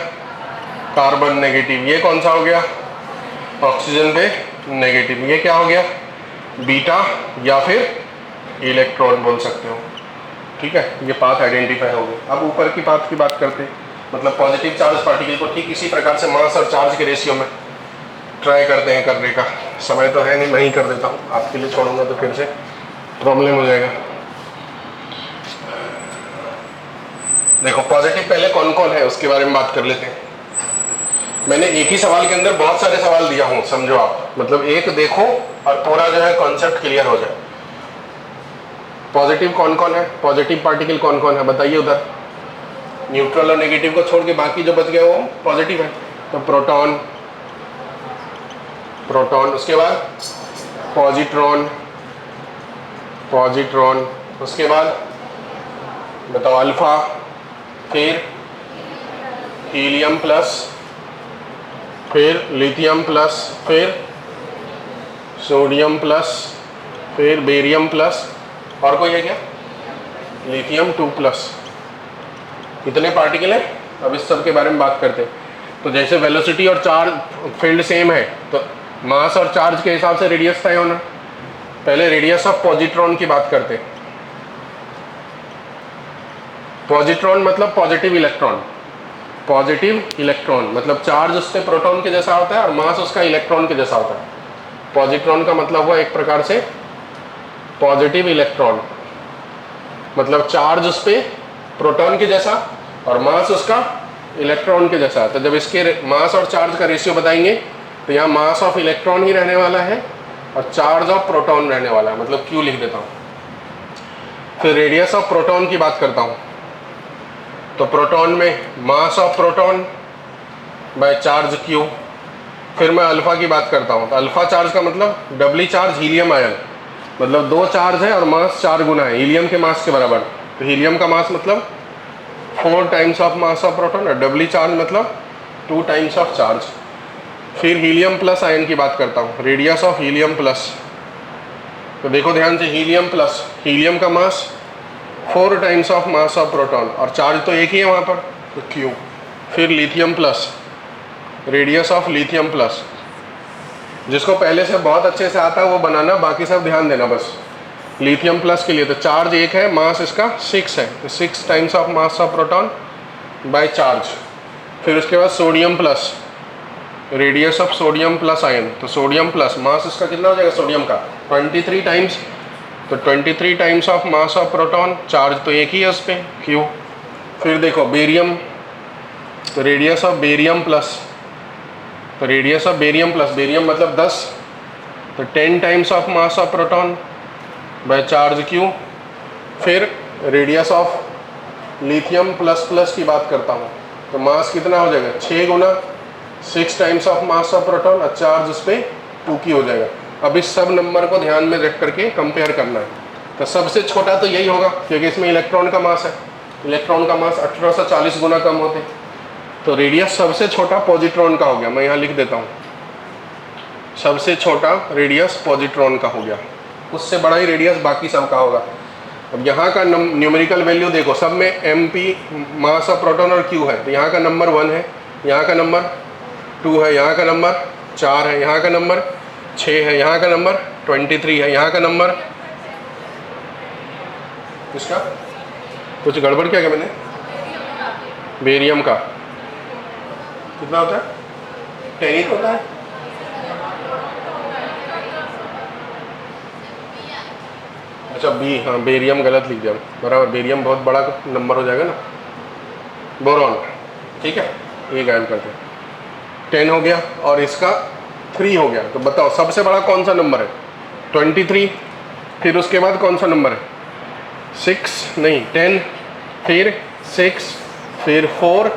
कार्बन नेगेटिव। ये कौन सा हो गया, ऑक्सीजन पे नेगेटिव। ये क्या हो गया, बीटा या फिर इलेक्ट्रॉन बोल सकते हो। ठीक है, ये पाथ आइडेंटिफाई हो गए। अब ऊपर की पाथ की बात करते हैं, मतलब पॉजिटिव चार्ज पार्टिकल को ठीक इसी प्रकार से मास और चार्ज के रेशियो में ट्राई करते हैं करने का। समय तो है नहीं, मैं ही कर देता हूँ, आपके लिए छोड़ूंगा तो फिर से प्रॉब्लम हो जाएगा। देखो पॉजिटिव पहले कौन कौन है उसके बारे में बात कर लेते हैं। मैंने एक ही सवाल के अंदर बहुत सारे सवाल दिया हूँ, समझो आप, मतलब एक देखो और पूरा जो है कॉन्सेप्ट क्लियर हो जाए। पॉजिटिव कौन कौन है, पॉजिटिव पार्टिकल कौन कौन है बताइए उधर। न्यूट्रल और नेगेटिव को छोड़ के बाकी जो बच गया वो पॉजिटिव है। तो प्रोटॉन, प्रोटॉन, उसके बाद पॉजिट्रॉन, पॉजिट्रॉन, उसके बाद बताओ अल्फा, फिर हीलियम प्लस, फिर लिथियम प्लस, फिर सोडियम प्लस, फिर बेरियम प्लस, और कोई है क्या, लिथियम 2 प्लस। कितने पार्टिकल हैं, अब इस सब के बारे में बात करते हैं। तो जैसे वेलोसिटी और चार्ज फील्ड सेम है तो मास और चार्ज के हिसाब से रेडियस तय होना। पहले रेडियस ऑफ पॉजिट्रॉन की बात करते हैं। पॉजिट्रॉन मतलब पॉजिटिव इलेक्ट्रॉन, पॉजिटिव इलेक्ट्रॉन मतलब चार्ज उससे प्रोटॉन के जैसा होता है और मास उसका इलेक्ट्रॉन के जैसा होता है। पॉजिट्रॉन का मतलब हुआ एक प्रकार से पॉजिटिव इलेक्ट्रॉन, मतलब चार्ज उस पे प्रोटॉन के जैसा और मास उसका इलेक्ट्रॉन के जैसा। तो जब इसके मास और चार्ज का रेशियो बताएंगे तो यहाँ मास ऑफ इलेक्ट्रॉन ही रहने वाला है और चार्ज ऑफ प्रोटॉन रहने वाला है, मतलब Q लिख देता हूँ। फिर रेडियस ऑफ प्रोटॉन की बात करता हूँ, तो प्रोटॉन में mass of proton by charge Q। फिर मैं अल्फा की बात करता हूँ, तो अल्फा चार्ज का मतलब डबली चार्ज हीलियम आयन, मतलब 2 चार्ज है और मास 4 गुना है हीलियम के मास के बराबर। तो हीलियम का मास मतलब 4 times of mass of proton और डबली चार्ज मतलब 2 टाइम्स ऑफ चार्ज। फिर हीलियम प्लस आयन की बात करता हूँ, रेडियस ऑफ हीलियम प्लस। तो देखो ध्यान से, हीलियम प्लस, हीलियम का मास 4 times of mass of proton और चार्ज तो एक ही है वहाँ पर, तो Q। फिर lithium plus, radius of lithium plus. जिसको पहले से बहुत अच्छे से आता है वो बनाना, बाकी सब ध्यान देना बस। लिथियम प्लस के लिए तो चार्ज एक है, मास इसका 6 है, तो 6 times of mass of proton by charge. फिर उसके बाद sodium plus, radius of sodium plus ion, तो सोडियम प्लस मास इसका कितना हो जाएगा सोडियम का 23 टाइम्स, तो 23 times of mass of proton, charge तो एक ही है उस पर Q। फिर देखो बेरियम, तो रेडियस ऑफ बेरियम प्लस, तो radius of barium plus, barium मतलब 10, तो 10 times of mass of proton by charge Q। फिर radius of lithium plus plus की बात करता हूँ, तो मास कितना हो जाएगा 6 गुना, 6 times of mass of proton और चार्ज उस पर 2Q हो जाएगा। अब इस सब नंबर को ध्यान में रख करके कंपेयर करना है। तो सबसे छोटा तो यही होगा क्योंकि इसमें इलेक्ट्रॉन का मास है, इलेक्ट्रॉन का मास 1840 गुना कम होते, तो रेडियस सबसे छोटा पॉजिट्रॉन का हो गया। मैं यहाँ लिख देता हूँ, सबसे छोटा रेडियस पॉजिट्रॉन का हो गया, उससे बड़ा ही रेडियस बाकी सब का होगा। अब यहाँ का न्यूमेरिकल वैल्यू देखो, सब में MP मास ऑफ प्रोटॉन और Q है, तो यहाँ का नंबर 1 है, यहाँ का नंबर 2 है, यहाँ का नंबर 4 है, यहाँ का नंबर 6 है, यहाँ का नंबर 23 है, यहाँ का नंबर, इसका कुछ गड़बड़ किया क्या मैंने, बेरियम का कितना होता है 10 होता है। अच्छा B, हाँ बेरियम गलत लिख दिया बराबर, बेरियम बहुत बड़ा नंबर हो जाएगा ना। बोरॉन, ठीक है, ये गायब करते हैं। 10 हो गया और इसका 3 हो गया। तो बताओ सबसे बड़ा कौन सा नंबर है? 23। फिर उसके बाद कौन सा नंबर है? 6 नहीं 10, फिर 6, फिर 4,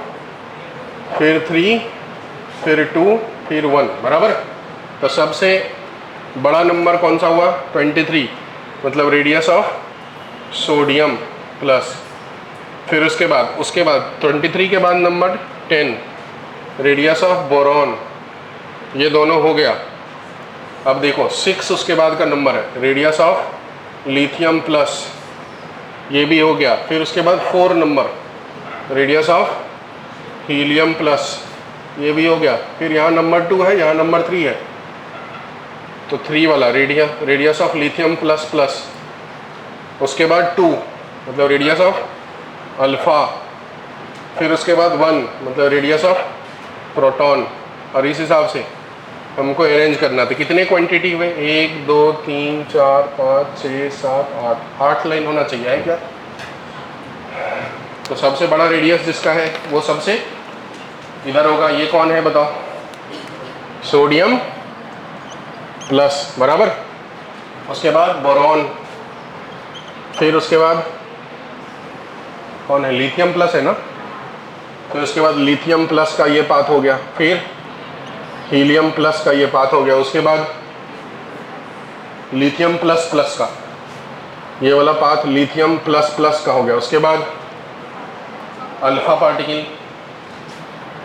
फिर 3, फिर 2, फिर 1, बराबर। तो सबसे बड़ा नंबर कौन सा हुआ? 23, मतलब रेडियस ऑफ सोडियम प्लस। फिर उसके बाद 23 के बाद नंबर 10, रेडियस ऑफ बोरॉन। ये दोनों हो गया। अब देखो 6 उसके बाद का नंबर है, रेडियस ऑफ लिथियम प्लस, ये भी हो गया। फिर उसके बाद 4 number, radius of helium plus, ये भी हो गया। फिर यहाँ नंबर 2 है, यहाँ नंबर 3 है, तो 3 वाला radius of lithium plus plus. उसके बाद 2 मतलब रेडियस ऑफ अल्फ़ा। फिर उसके बाद 1 मतलब रेडियस ऑफ प्रोटॉन। और इस हिसाब से हमको अरेंज करना था। कितने क्वांटिटी हुए? 1 2 3 4 5 6 7 8, 8 लाइन होना चाहिए है क्या? तो सबसे बड़ा रेडियस जिसका है वो सबसे इधर होगा। ये कौन है बताओ? सोडियम प्लस, बराबर। उसके बाद बोरॉन, फिर उसके बाद कौन है? लिथियम प्लस है ना। फिर उसके बाद लिथियम प्लस का ये पाथ हो गया, फिर हीलियम प्लस का ये पाथ हो गया, उसके बाद लिथियम प्लस प्लस का ये वाला पाथ लिथियम प्लस प्लस का हो गया, उसके बाद अल्फा पार्टिकल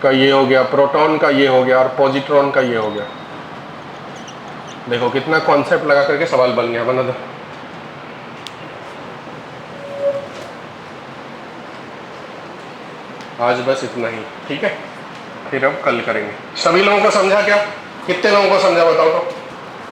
का ये हो गया, प्रोटॉन का ये हो गया और पॉजिट्रॉन का ये हो गया। देखो कितना कॉन्सेप्ट लगा करके सवाल बन गया। बना दो। आज बस इतना ही, ठीक है, फिर अब कल करेंगे। सभी लोगों को समझा क्या? कितने लोगों को समझा बताओ तो?